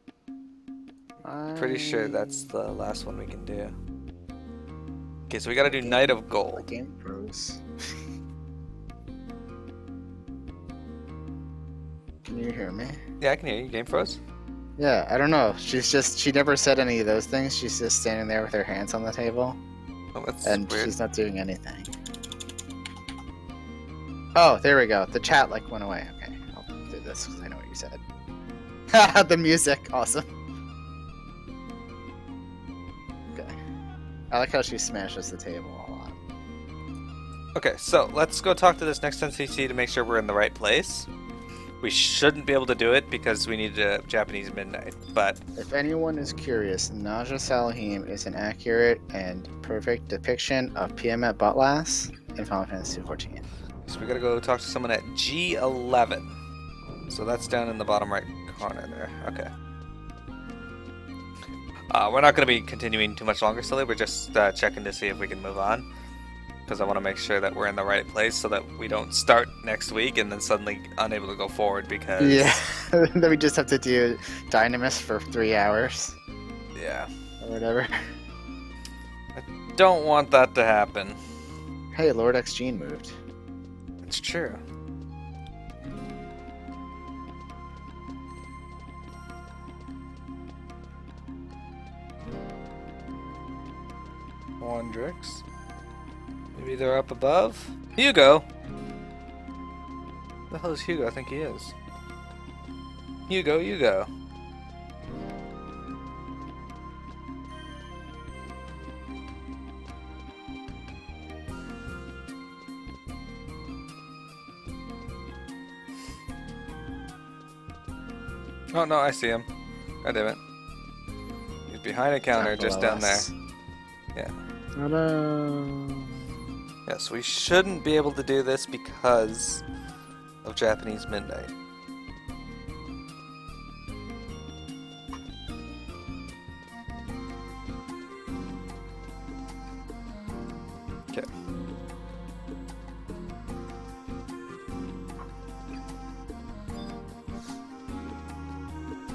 Pretty sure that's the last one we can do. Okay, so we gotta do Knight of The Gold. game froze. Can you hear me? Yeah, I can hear you. Game froze? Yeah, I don't know. She never said any of those things. She's just standing there with her hands on the table. Oh, that's And weird. she's not doing anything. Oh, there we go. The chat went away. Okay, I'll do this because I know what you said. The music, awesome. Okay. I like how she smashes the table a lot. Okay, so let's go talk to this next NCC to make sure we're in the right place. We shouldn't be able to do it because we need a Japanese midnight, but... If anyone is curious, Naja Salaheem is an accurate and perfect depiction of Tiamat Butlass in Final Fantasy XIV. So we gotta go talk to someone at G11. So that's down in the bottom right corner there. Okay. We're not gonna be continuing too much longer, Silly. We're just checking to see if we can move on. Because I want to make sure that we're in the right place so that we don't start next week and then suddenly unable to go forward because... Yeah, then we just have to do Dynamis for 3 hours. Yeah. Or whatever. I don't want that to happen. Hey, Lord X Gene moved. It's true. Wondrix. Maybe they're up above? Hugo! The hell is Hugo? I think he is. Hugo. Oh no, I see him. God damn it. He's behind a counter just down there. Yeah. Ta-da. Yes, we shouldn't be able to do this because of Japanese midnight. Okay.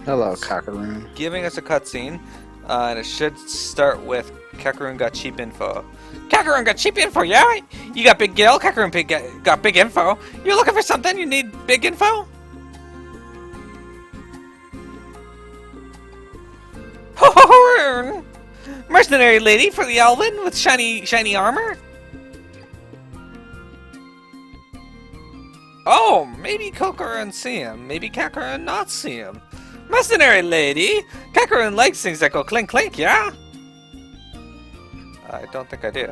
Hello, Cockaroon. Giving us a cutscene, and it should start with Kakarun got cheap info. Kakarun got cheap info, yeah? You got big gil, Kakarun got big info. You're looking for something? You need big info? Ho ho ho! Mercenary lady for the Alvin with shiny armor? Oh, maybe Kakarun see him. Maybe Kakarun not see him. Mercenary lady! Kakarun likes things that go clink clink, yeah? I don't think I do.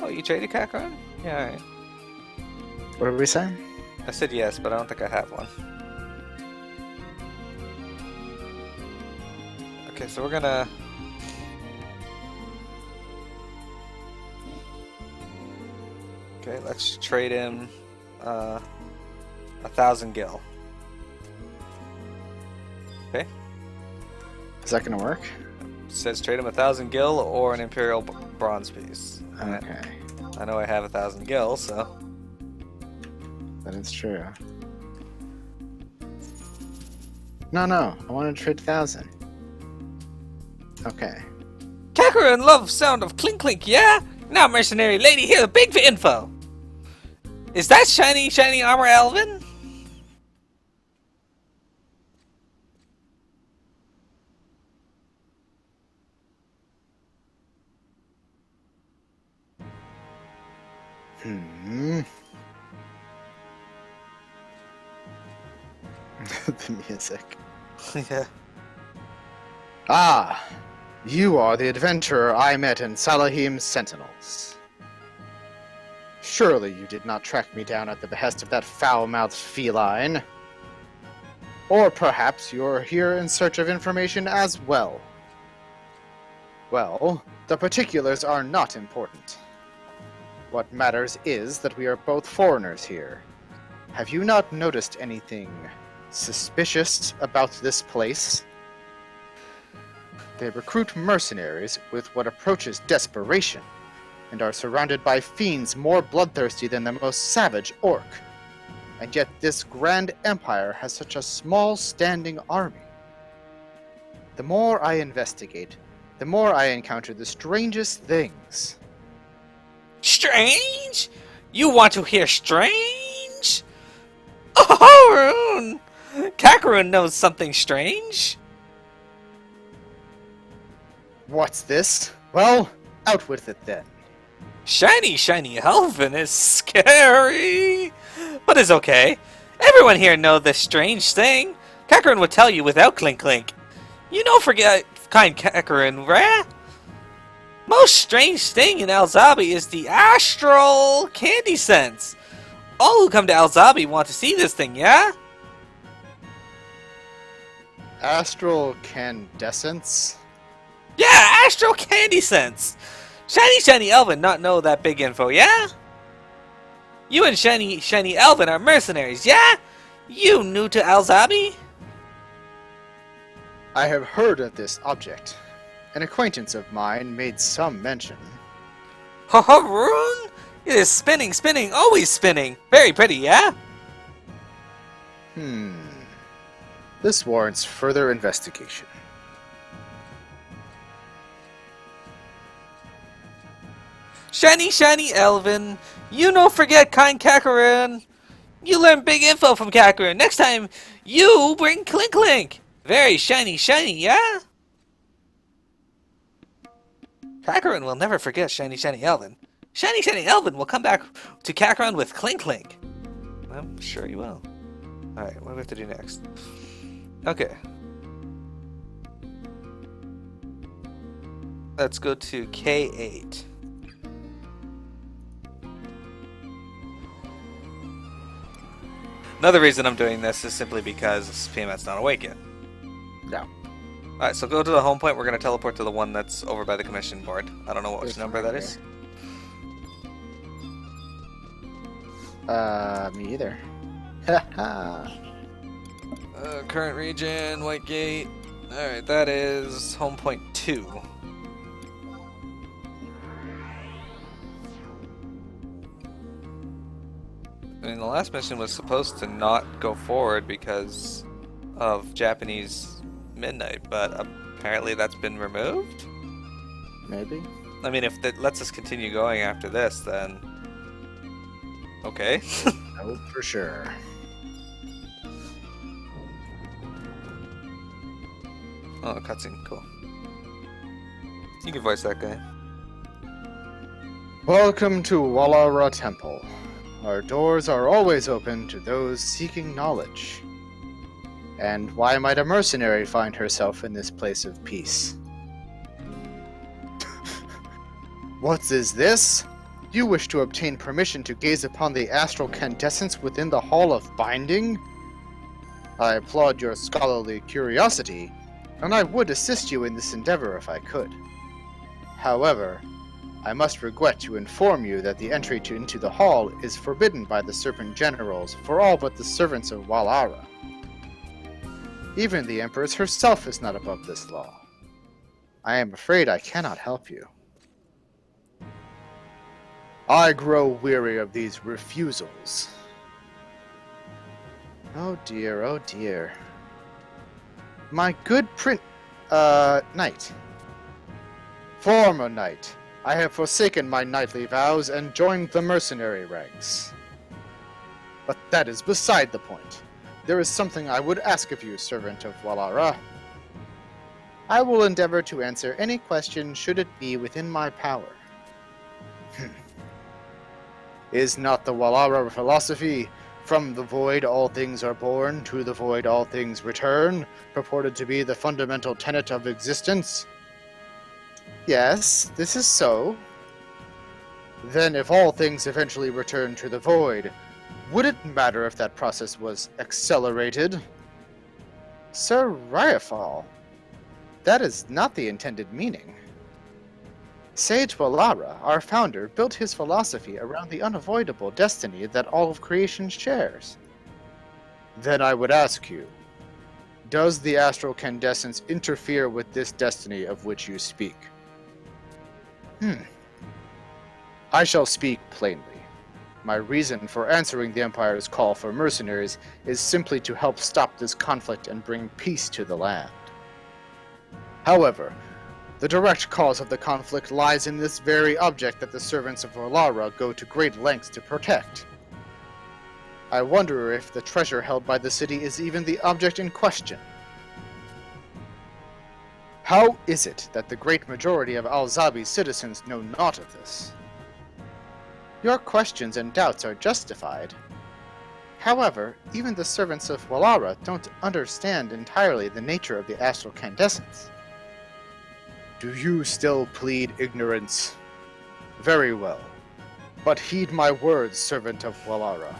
Oh, you traded Kakarun? Yeah, alright. What did we say? I said yes, but I don't think I have one. Okay, so we're gonna... Okay, let's trade him 1,000 gil. Is that gonna work? It says trade him 1,000 gil or an Imperial bronze piece. Okay. I know I have 1,000 gil, so... That is true. No, I want to trade 1,000. Okay. Kakarun loves sound of clink clink, yeah? Now, mercenary lady, here's a big info. Is that shiny armor Elvin? The music. Yeah. Ah, you are the adventurer I met in Salaheem's Sentinels. Surely you did not track me down at the behest of that foul-mouthed feline. Or perhaps you're here in search of information as well. Well, the particulars are not important. What matters is that we are both foreigners here. Have you not noticed anything suspicious about this place? They recruit mercenaries with what approaches desperation, and are surrounded by fiends more bloodthirsty than the most savage orc. And yet this grand empire has such a small standing army. The more I investigate, the more I encounter the strangest things. Strange? You want to hear strange? Oh, Rune! Kakarun knows something strange. What's this? Well, out with it then. Shiny Elvin is scary. But it's okay. Everyone here knows this strange thing. Kakarun would tell you without Clink Clink. You don't forget kind Kakarun, right? Most strange thing in Alzabi is the astral candy sense. All who come to Alzabi want to see this thing, yeah? Astral Candescence? Yeah, astral candy sense. Shiny Elvin not know that big info, yeah? You and Shiny Elvin are mercenaries, yeah? You new to Alzabi? I have heard of this object. An acquaintance of mine made some mention. Rune? It is spinning, always spinning. Very pretty, yeah? This warrants further investigation. Shiny Elvin, you no forget kind Kakarun. You learn big info from Kakarun. Next time, you bring Clink Clink. Very shiny, yeah? Kakarun will never forget Shiny Elvin. Shiny Elvin will come back to Kakarun with Clink Clink. I'm sure you will. Alright, what do we have to do next? Okay. Let's go to K8. Another reason I'm doing this is simply because Piamet's not awake yet. Yeah. Alright, so go to the home point. We're going to teleport to the one that's over by the commission board. I don't know which number that is. Me either. Current region, White Gate. Alright, that is home point 2. I mean, the last mission was supposed to not go forward because of Japanese midnight, but apparently that's been removed? Maybe. I mean, if that lets us continue going after this, then... Okay. No, for sure. Oh, cutscene, cool. You can voice that guy. Welcome to Walara Temple. Our doors are always open to those seeking knowledge. And why might a mercenary find herself in this place of peace? What is this? You wish to obtain permission to gaze upon the astral candescence within the Hall of Binding? I applaud your scholarly curiosity, and I would assist you in this endeavor if I could. However, I must regret to inform you that the entry into the hall is forbidden by the Serpent Generals for all but the servants of Walara. Even the Empress herself is not above this law. I am afraid I cannot help you. I grow weary of these refusals. Oh dear, oh dear. My good knight. Former knight, I have forsaken my knightly vows and joined the mercenary ranks. But that is beside the point. There is something I would ask of you, servant of Walara. I will endeavor to answer any question should it be within my power. Is not the Walara philosophy, from the void all things are born, to the void all things return, purported to be the fundamental tenet of existence? Yes, this is so. Then if all things eventually return to the void, would it matter if that process was accelerated? Sir Ryafal, that is not the intended meaning. Sage Walara, our founder, built his philosophy around the unavoidable destiny that all of creation shares. Then I would ask you, does the astral candescence interfere with this destiny of which you speak? I shall speak plainly. My reason for answering the Empire's call for mercenaries is simply to help stop this conflict and bring peace to the land. However, the direct cause of the conflict lies in this very object that the servants of Walara go to great lengths to protect. I wonder if the treasure held by the city is even the object in question. How is it that the great majority of Al-Zabi's citizens know naught of this? Your questions and doubts are justified. However, even the servants of Walara don't understand entirely the nature of the astral candescence. Do you still plead ignorance? Very well. But heed my words, servant of Walara.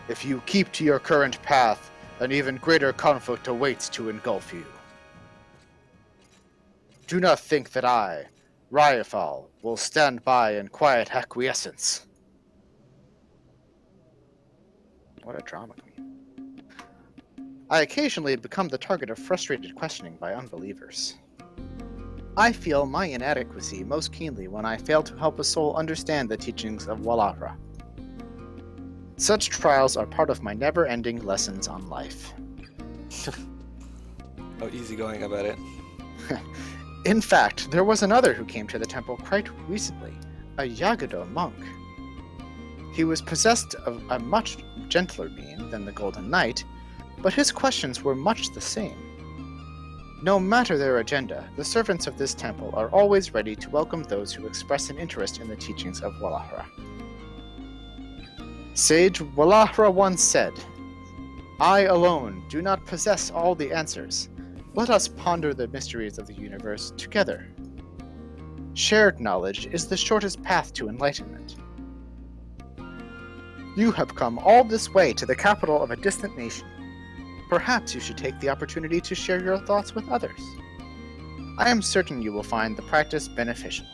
If you keep to your current path, an even greater conflict awaits to engulf you. Do not think that I, Ryafal, will stand by in quiet acquiescence. What a drama queen. I occasionally become the target of frustrated questioning by unbelievers. I feel my inadequacy most keenly when I fail to help a soul understand the teachings of Walara. Such trials are part of my never-ending lessons on life. Oh, easygoing about it. In fact, there was another who came to the temple quite recently, a Yagado monk. He was possessed of a much gentler being than the Golden Knight, but his questions were much the same. No matter their agenda, the servants of this temple are always ready to welcome those who express an interest in the teachings of Walara. Sage Walara once said, "I alone do not possess all the answers. Let us ponder the mysteries of the universe together. Shared knowledge is the shortest path to enlightenment." You have come all this way to the capital of a distant nation. Perhaps you should take the opportunity to share your thoughts with others. I am certain you will find the practice beneficial.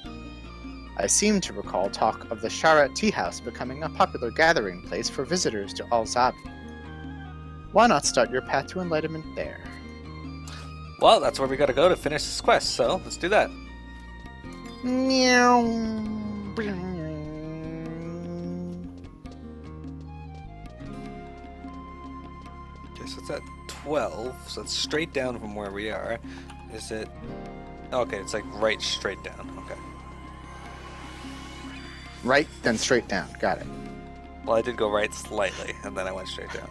I seem to recall talk of the Shara Tea House becoming a popular gathering place for visitors to Al-Zabi. Why not start your path to enlightenment there? Well, that's where we gotta go to finish this quest, so let's do that. Meow. Okay, so it's at 12, so it's straight down from where we are. Is it... Okay, it's like right straight down. Okay. Right, then straight down. Got it. Well, I did go right slightly, and then I went straight down.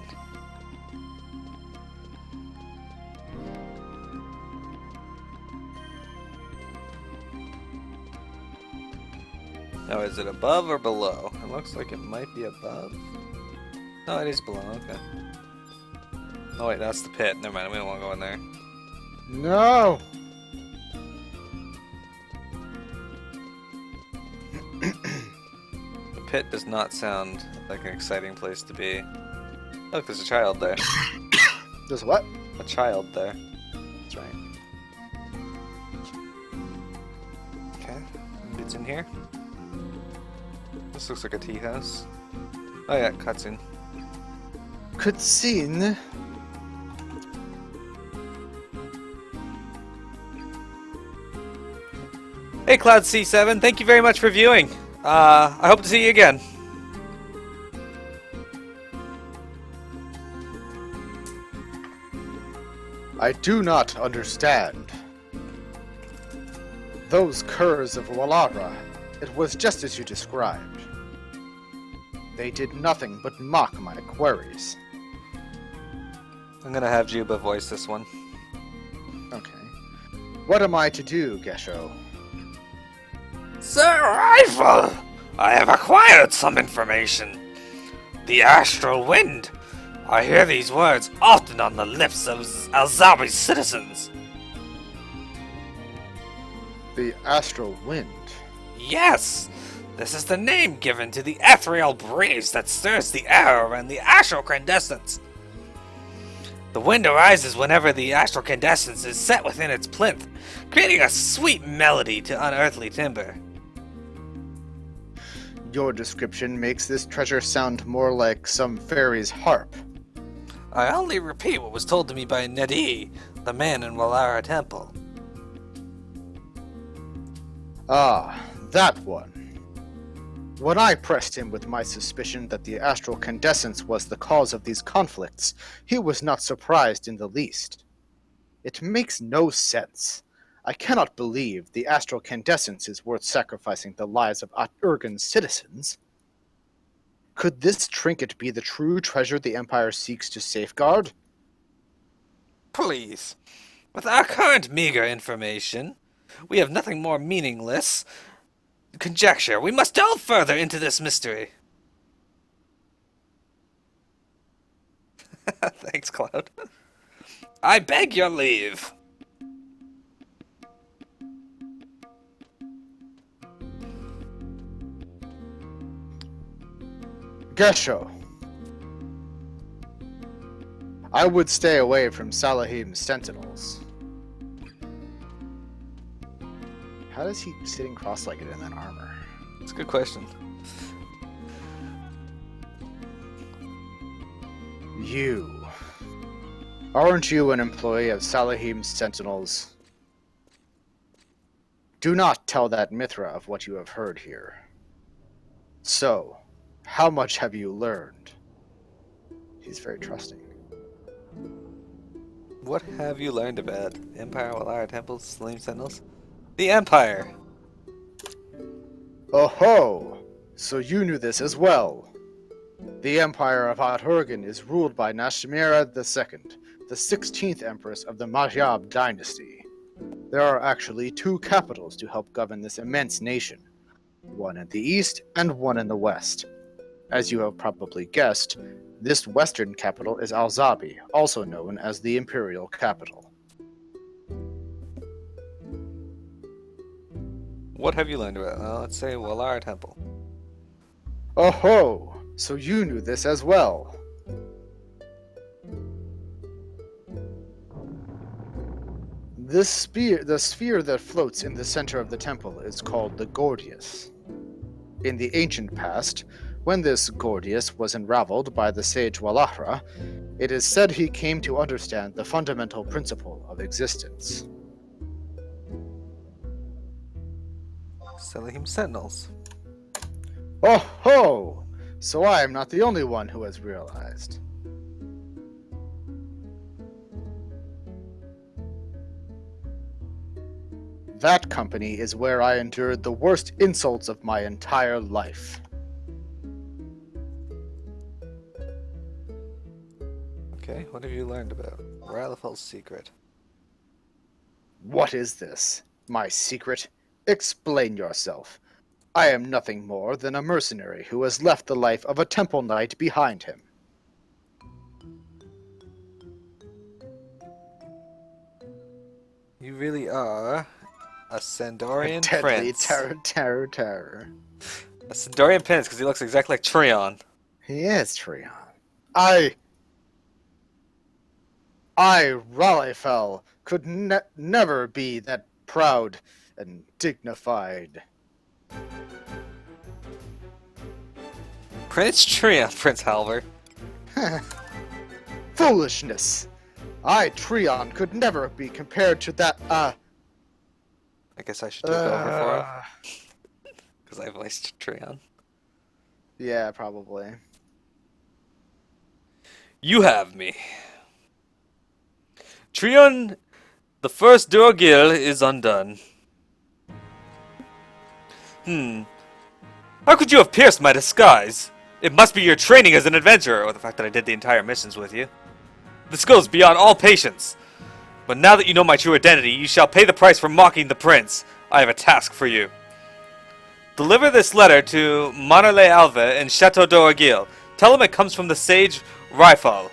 Now, is it above or below? It looks like it might be above. No, it is below, okay. Oh wait, that's the pit. Never mind, we don't want to go in there. No! The pit does not sound like an exciting place to be. Look, there's a child there. There's what? A child there. That's right. Okay, maybe it's in here. This looks like a tea house. Oh yeah, cutscene. Cutscene. Hey, Cloud C7, thank you very much for viewing. I hope to see you again. I do not understand. Those curs of Walara, it was just as you described. They did nothing but mock my queries. I'm gonna have Juba voice this one. Okay. What am I to do, Gesho? Sir Rifle, I have acquired some information. The astral wind. I hear these words often on the lips of Alzabi's citizens. The astral wind. Yes, this is the name given to the ethereal breeze that stirs the air around the astral candescence. The wind arises whenever the astral candescence is set within its plinth, creating a sweet melody to unearthly timbre. Your description makes this treasure sound more like some fairy's harp. I only repeat what was told to me by Nedi, the man in Walara Temple. Ah, that one. When I pressed him with my suspicion that the astral candescence was the cause of these conflicts, he was not surprised in the least. It makes no sense. I cannot believe the astral candescence is worth sacrificing the lives of Aht Urhgan's citizens. Could this trinket be the true treasure the Empire seeks to safeguard? Please, with our current meager information, we have nothing more meaningless conjecture. We must delve further into this mystery. Thanks, Cloud. I beg your leave. Gesho. I would stay away from Salaheem's Sentinels. How is he sitting cross-legged in that armor? It's a good question. You. Aren't you an employee of Salaheem's Sentinels? Do not tell that Mithra of what you have heard here. So, how much have you learned? He's very trusting. What have you learned about Empire, Walara Temples, Salaheem Sentinels? The Empire! Oh ho! So you knew this as well. The Empire of Aht Urhgan is ruled by Nashmira II, the 16th Empress of the Majab dynasty. There are actually two capitals to help govern this immense nation, one in the east and one in the west. As you have probably guessed, this western capital is Alzabi, also known as the Imperial Capital. What have you learned about, let's say, Walara Temple? Oh ho! So you knew this as well. The sphere that floats in the center of the temple is called the Gordius. In the ancient past, when this Gordius was unraveled by the sage Walara, it is said he came to understand the fundamental principle of existence. Salaheem Sentinels. Oh ho! So I am not the only one who has realized. That company is where I endured the worst insults of my entire life. Okay, what have you learned about Ralafel's secret? What is this? My secret? Explain yourself. I am nothing more than a mercenary who has left the life of a temple knight behind him. You really are a Sandorian Deadly prince. terror. A Sandorian prince, because he looks exactly like Trion. He is Trion. I, Ralifel, could never be that proud and dignified. Prince Trion, Prince Halver. Foolishness! I, Trion, could never be compared to that, I guess I should take over for him. Because I voiced Trion. Yeah, probably. You have me. Trion, the first Durgil is undone. How could you have pierced my disguise? It must be your training as an adventurer, or the fact that I did the entire missions with you. This goes beyond all patience. But now that you know my true identity, you shall pay the price for mocking the prince. I have a task for you. Deliver this letter to Manole Alve in Chateau d'Orgil. Tell him it comes from the sage Rifal.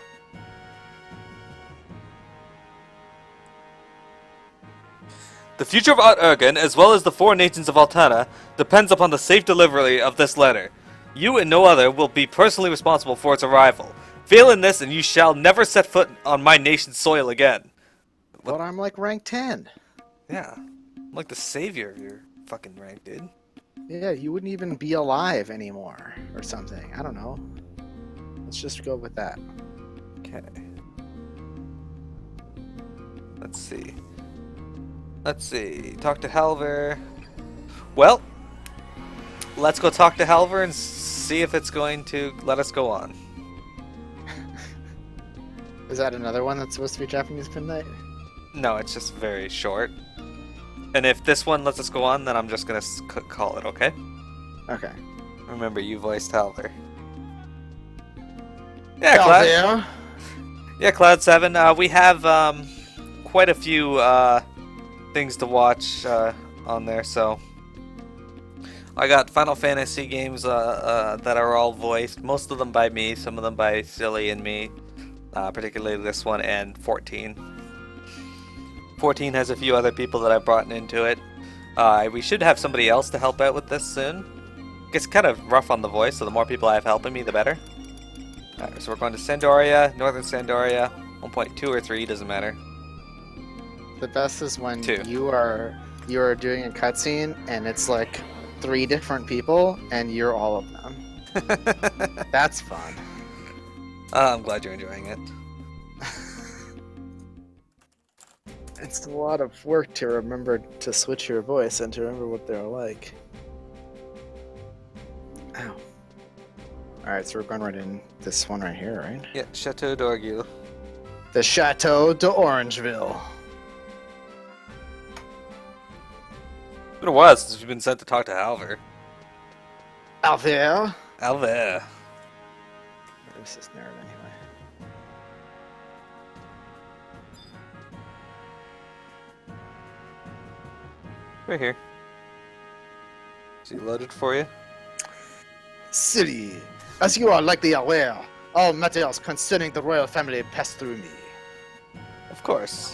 The future of Aht Urhgan, as well as the four nations of Altana, depends upon the safe delivery of this letter. You and no other will be personally responsible for its arrival. Fail in this and you shall never set foot on my nation's soil again. But I'm like rank 10. Yeah. I'm like the savior of your fucking rank, dude. Yeah, you wouldn't even be alive anymore or something. I don't know. Let's just go with that. Okay. Let's see. Let's see. Talk to Halver. Well, let's go talk to Halver and see if it's going to let us go on. Is that another one that's supposed to be Japanese Midnight? No, it's just very short. And if this one lets us go on, then I'm just gonna call it, okay? Okay. Remember, you voiced Halver. Yeah, Cloud. Yeah, Cloud 7. We have quite a few things to watch on there, so I got Final Fantasy games that are all voiced, most of them by me, some of them by Silly and me, particularly this one, and 14. 14 has a few other people that I've brought into it. We should have somebody else to help out with this soon. It's kind of rough on the voice, so the more people I have helping me, the better. Alright, so we're going to Sandoria, Northern Sandoria, 1.2 or 3, doesn't matter. The best is when 2. you are doing a cutscene and it's like 3 different people and you're all of them. That's fun. I'm glad you're enjoying it. It's a lot of work to remember to switch your voice and to remember what they're like. Ow. Alright, so we're going right in this one right here, right? Yeah, Chateau d'Orgil. The Chateau d'Orangeville. It's been a while since you've been sent to talk to Halver. Alvea. Halver. Where's this nerd anyway? Right here. Is he loaded for you? City. As you are likely aware, all matters concerning the royal family pass through me. Of course.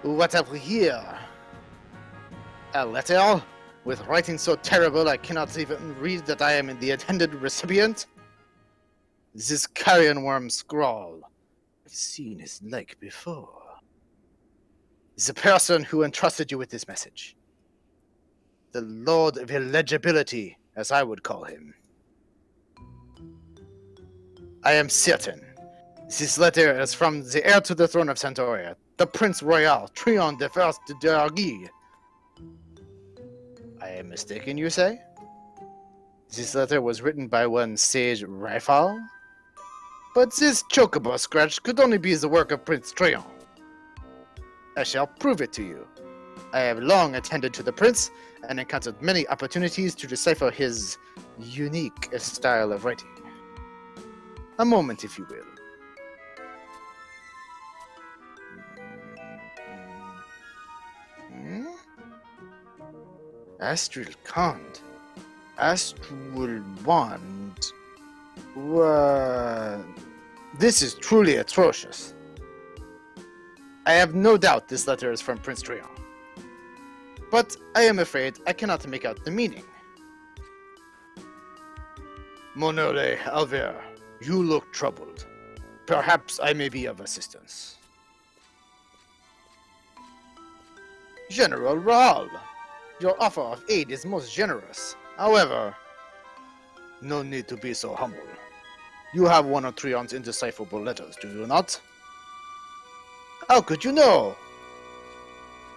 What have we here? A letter? With writing so terrible I cannot even read that I am the intended recipient? This carrion worm scrawl. I've seen his like before. The person who entrusted you with this message. The Lord of Illegibility, as I would call him. I am certain. This letter is from the heir to the throne of Santoria, the Prince Royal, Trion de First de Dargi. I am mistaken, you say? This letter was written by one sage Rifal? But this chocobo scratch could only be the work of Prince Trion. I shall prove it to you. I have long attended to the prince and encountered many opportunities to decipher his unique style of writing. A moment, if you will. Astral Kant. Astral Wand. This is truly atrocious. I have no doubt this letter is from Prince Trion. But I am afraid I cannot make out the meaning. Monole Alver, you look troubled. Perhaps I may be of assistance. General Raal, your offer of aid is most generous. However, no need to be so humble. You have one of Trion's indecipherable letters, do you not? How could you know?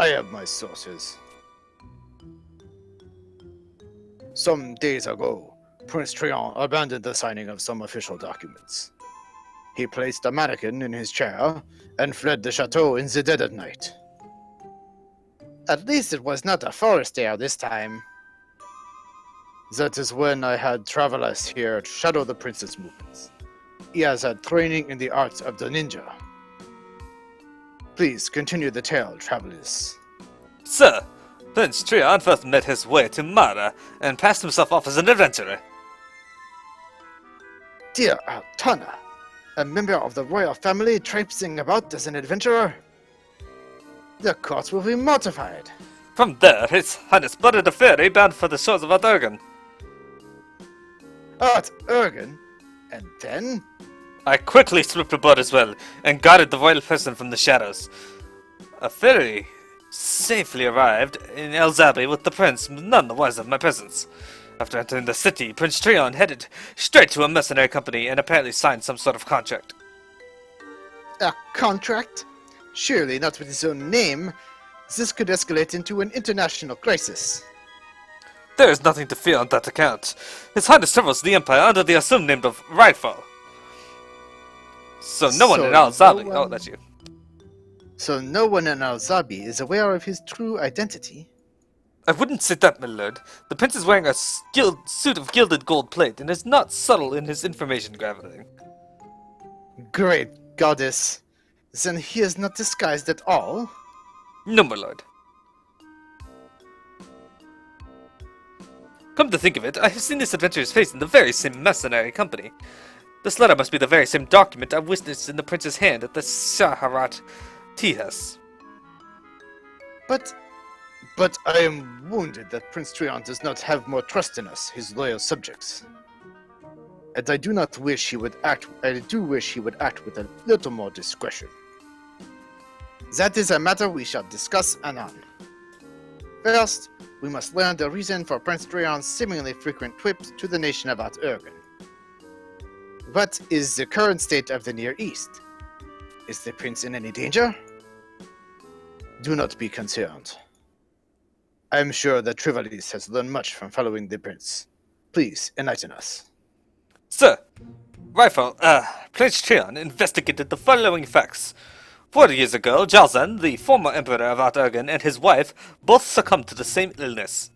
I have my sources. Some days ago, Prince Trion abandoned the signing of some official documents. He placed a mannequin in his chair and fled the chateau in the dead of night. At least it was not a forest air this time. That is when I had travelers here shadow the prince's movements. He has had training in the arts of the ninja. Please continue the tale, travelers. Sir, Prince Trion first met his way to Mara and passed himself off as an adventurer. Dear Altana, a member of the royal family traipsing about as an adventurer? The court will be mortified. From there, His Highness boarded a ferry bound for the shores of Aht Urhgan. Aht Urhgan? And then? I quickly slipped aboard as well, and guarded the royal person from the shadows. A ferry safely arrived in El Zabi with the prince, none the wiser of my presence. After entering the city, Prince Trion headed straight to a mercenary company and apparently signed some sort of contract. A contract? Surely not with his own name. This could escalate into an international crisis. There is nothing to fear on that account. His Highness travels the Empire under the assumed name of Rightfall. So no one in Al Zabi. Oh, that's you. So no one in Al Zabi is aware of his true identity? I wouldn't say that, my lord. The prince is wearing a suit of gilded gold plate and is not subtle in his information gathering. Great goddess. Then he is not disguised at all? No, my lord. Come to think of it, I have seen this adventurer's face in the very same mercenary company. This letter must be the very same document I witnessed in the prince's hand at the Shaharat tea house. But I am wounded that Prince Trion does not have more trust in us, his loyal subjects. And I do wish he would act with a little more discretion. That is a matter we shall discuss anon. First, we must learn the reason for Prince Trion's seemingly frequent trips to the nation of Aht Urhgan. What is the current state of the Near East? Is the prince in any danger? Do not be concerned. I am sure that Trivalis has learned much from following the prince. Please, enlighten us. Sir, Rifle, Prince Trion investigated the following facts. 40 years ago, Jalzan, the former emperor of Aht Urhgan, and his wife both succumbed to the same illness.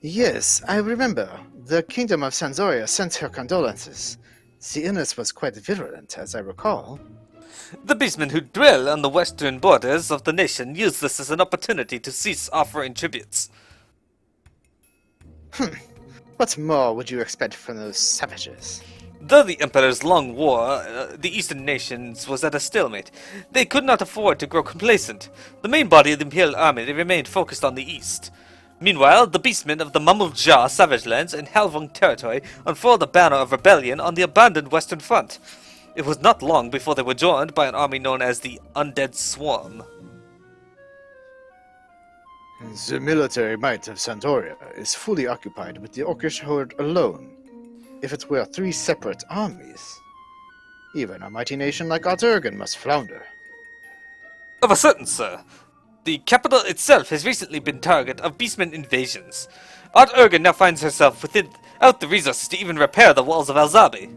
Yes, I remember. The kingdom of Sanzoria sent her condolences. The illness was quite virulent, as I recall. The beastmen who dwell on the western borders of the nation use this as an opportunity to cease offering tributes. What more would you expect from those savages? Though the Emperor's long war, the eastern nations was at a stalemate. They could not afford to grow complacent. The main body of the Imperial Army remained focused on the east. Meanwhile, the beastmen of the Mamul Jah Savage Lands and Halvung territory unfurled the banner of rebellion on the abandoned western front. It was not long before they were joined by an army known as the Undead Swarm. The military might of Santoria is fully occupied with the Orcish horde alone. If it were 3 separate armies, even a mighty nation like Aht Urhgan must flounder. Of a certain, sir. The capital itself has recently been target of beastmen invasions. Aht Urhgan now finds herself without the resources to even repair the walls of Al-Zabi.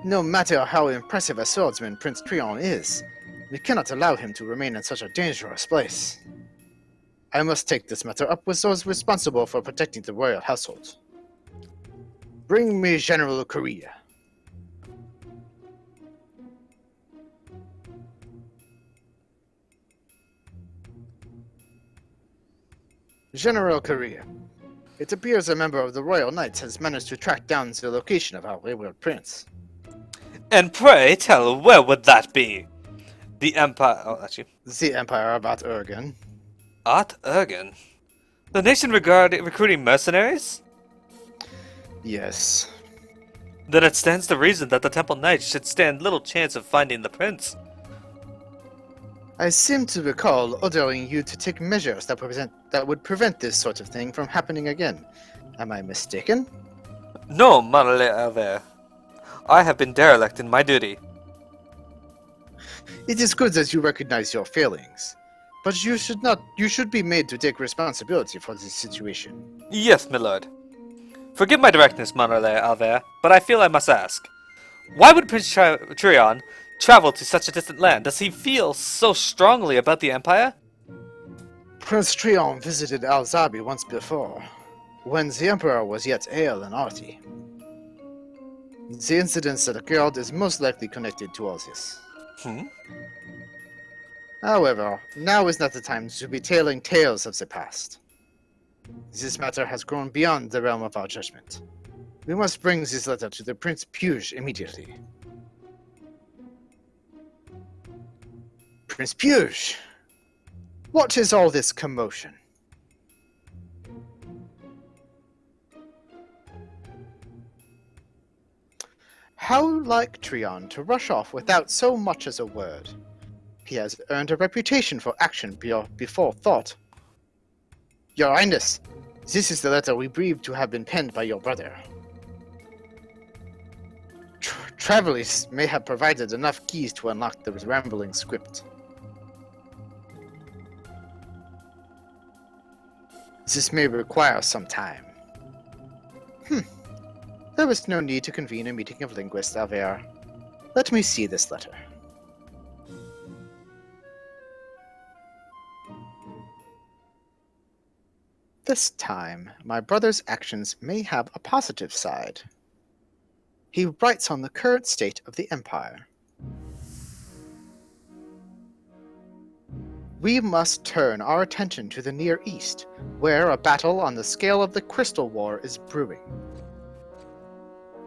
No matter how impressive a swordsman Prince Trion is, we cannot allow him to remain in such a dangerous place. I must take this matter up with those responsible for protecting the royal household. Bring me General Korea. General Korea. It appears a member of the Royal Knights has managed to track down the location of our wayward prince. And pray tell, where would that be? The Empire... Oh, that's you. The Empire of Aht Urhgan. Aht Urhgan? The nation recruiting mercenaries? Yes. Then it stands to reason that the Temple Knights should stand little chance of finding the prince. I seem to recall ordering you to take measures that would prevent this sort of thing from happening again. Am I mistaken? No, Monolith Alver. I have been derelict in my duty. It is good that you recognize your failings, but you should be made to take responsibility for this situation. Yes, my lord. Forgive my directness, Monolith Alver, but I feel I must ask. Why would Prince Trion travel to such a distant land? Does he feel so strongly about the Empire? Prince Trion visited Alzabi once before, when the Emperor was yet hale and hearty. The incidents that occurred is most likely connected to all this. However, now is not the time to be telling tales of the past. This matter has grown beyond the realm of our judgment. We must bring this letter to the Prince Puge immediately. Prince Puge! What is all this commotion? How like Trion to rush off without so much as a word. He has earned a reputation for action before thought. Your Highness, this is the letter we believe to have been penned by your brother. Travelers may have provided enough keys to unlock the rambling script. This may require some time. There is no need to convene a meeting of linguists, Alver. Let me see this letter. This time, my brother's actions may have a positive side. He writes on the current state of the Empire. We must turn our attention to the Near East, where a battle on the scale of the Crystal War is brewing.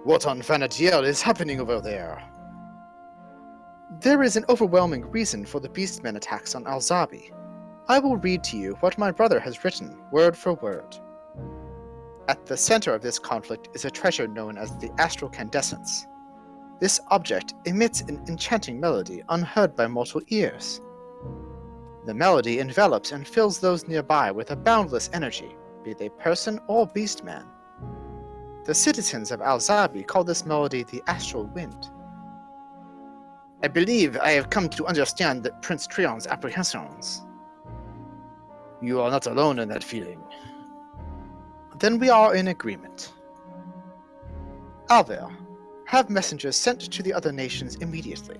What on Vanadiel is happening over there? There is an overwhelming reason for the Beastmen attacks on Alzabi. I will read to you what my brother has written, word for word. At the center of this conflict is a treasure known as the Astral Candescence. This object emits an enchanting melody unheard by mortal ears. The melody envelops and fills those nearby with a boundless energy, be they person or beastman. The citizens of Alzabi call this melody the Astral Wind. I believe I have come to understand that Prince Trion's apprehensions. You are not alone in that feeling. Then we are in agreement. Alver, have messengers sent to the other nations immediately.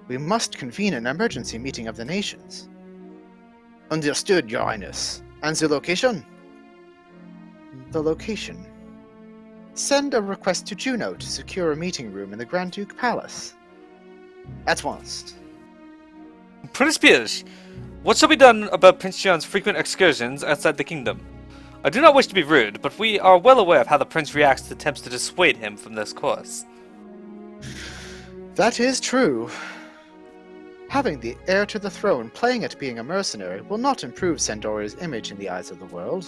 We must convene an emergency meeting of the nations. Understood, Your Highness. And the location? The location. Send a request to Juno to secure a meeting room in the Grand Duke Palace. At once. Prince Piers, what shall be done about Prince Trion's frequent excursions outside the kingdom? I do not wish to be rude, but we are well aware of how the prince reacts to attempts to dissuade him from this course. That is true. Having the heir to the throne playing at being a mercenary will not improve Sandoria's image in the eyes of the world.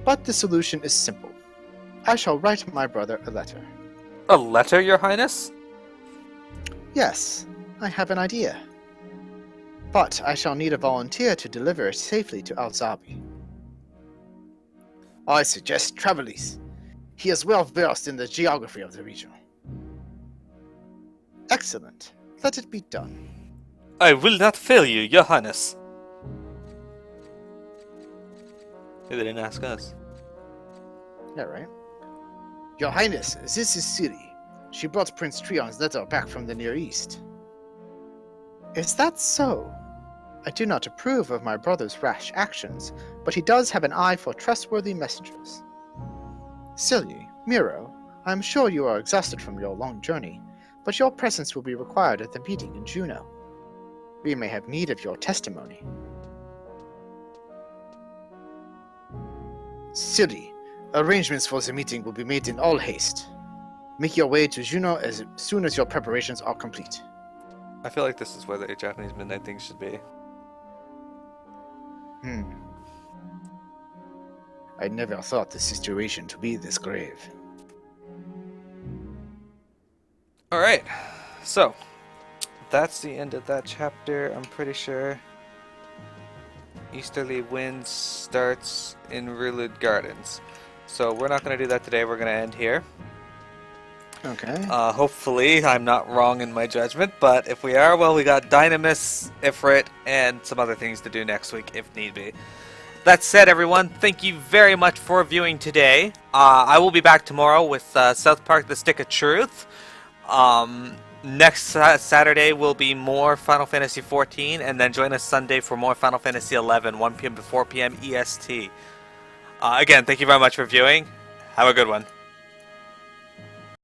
But the solution is simple. I shall write my brother a letter. A letter, Your Highness? Yes, I have an idea. But I shall need a volunteer to deliver it safely to Alzabi. I suggest Travelis. He is well versed in the geography of the region. Excellent. Let it be done. I will not fail you, Your Highness. They didn't ask us. Yeah, right. Your Highness, this is Ciri. She brought Prince Trion's letter back from the Near East. Is that so? I do not approve of my brother's rash actions, but he does have an eye for trustworthy messengers. Ciri, Miro, I am sure you are exhausted from your long journey, but your presence will be required at the meeting in Juno. We may have need of your testimony. Ciri, arrangements for the meeting will be made in all haste. Make your way to Juno as soon as your preparations are complete. I feel like this is where the Japanese midnight thing should be. I never thought the situation to be this grave. Alright, so that's the end of that chapter, I'm pretty sure. Easterly Wind starts in Rulud Gardens. So we're not going to do that today, we're going to end here. Okay. Hopefully I'm not wrong in my judgment, but if we are, well, we got Dynamis, Ifrit, and some other things to do next week if need be. That said, everyone, thank you very much for viewing today. I will be back tomorrow with South Park The Stick of Truth. Next Saturday will be more Final Fantasy XIV, and then join us Sunday for more Final Fantasy XI, 1 p.m. to 4 p.m. EST. Again, thank you very much for viewing. Have a good one.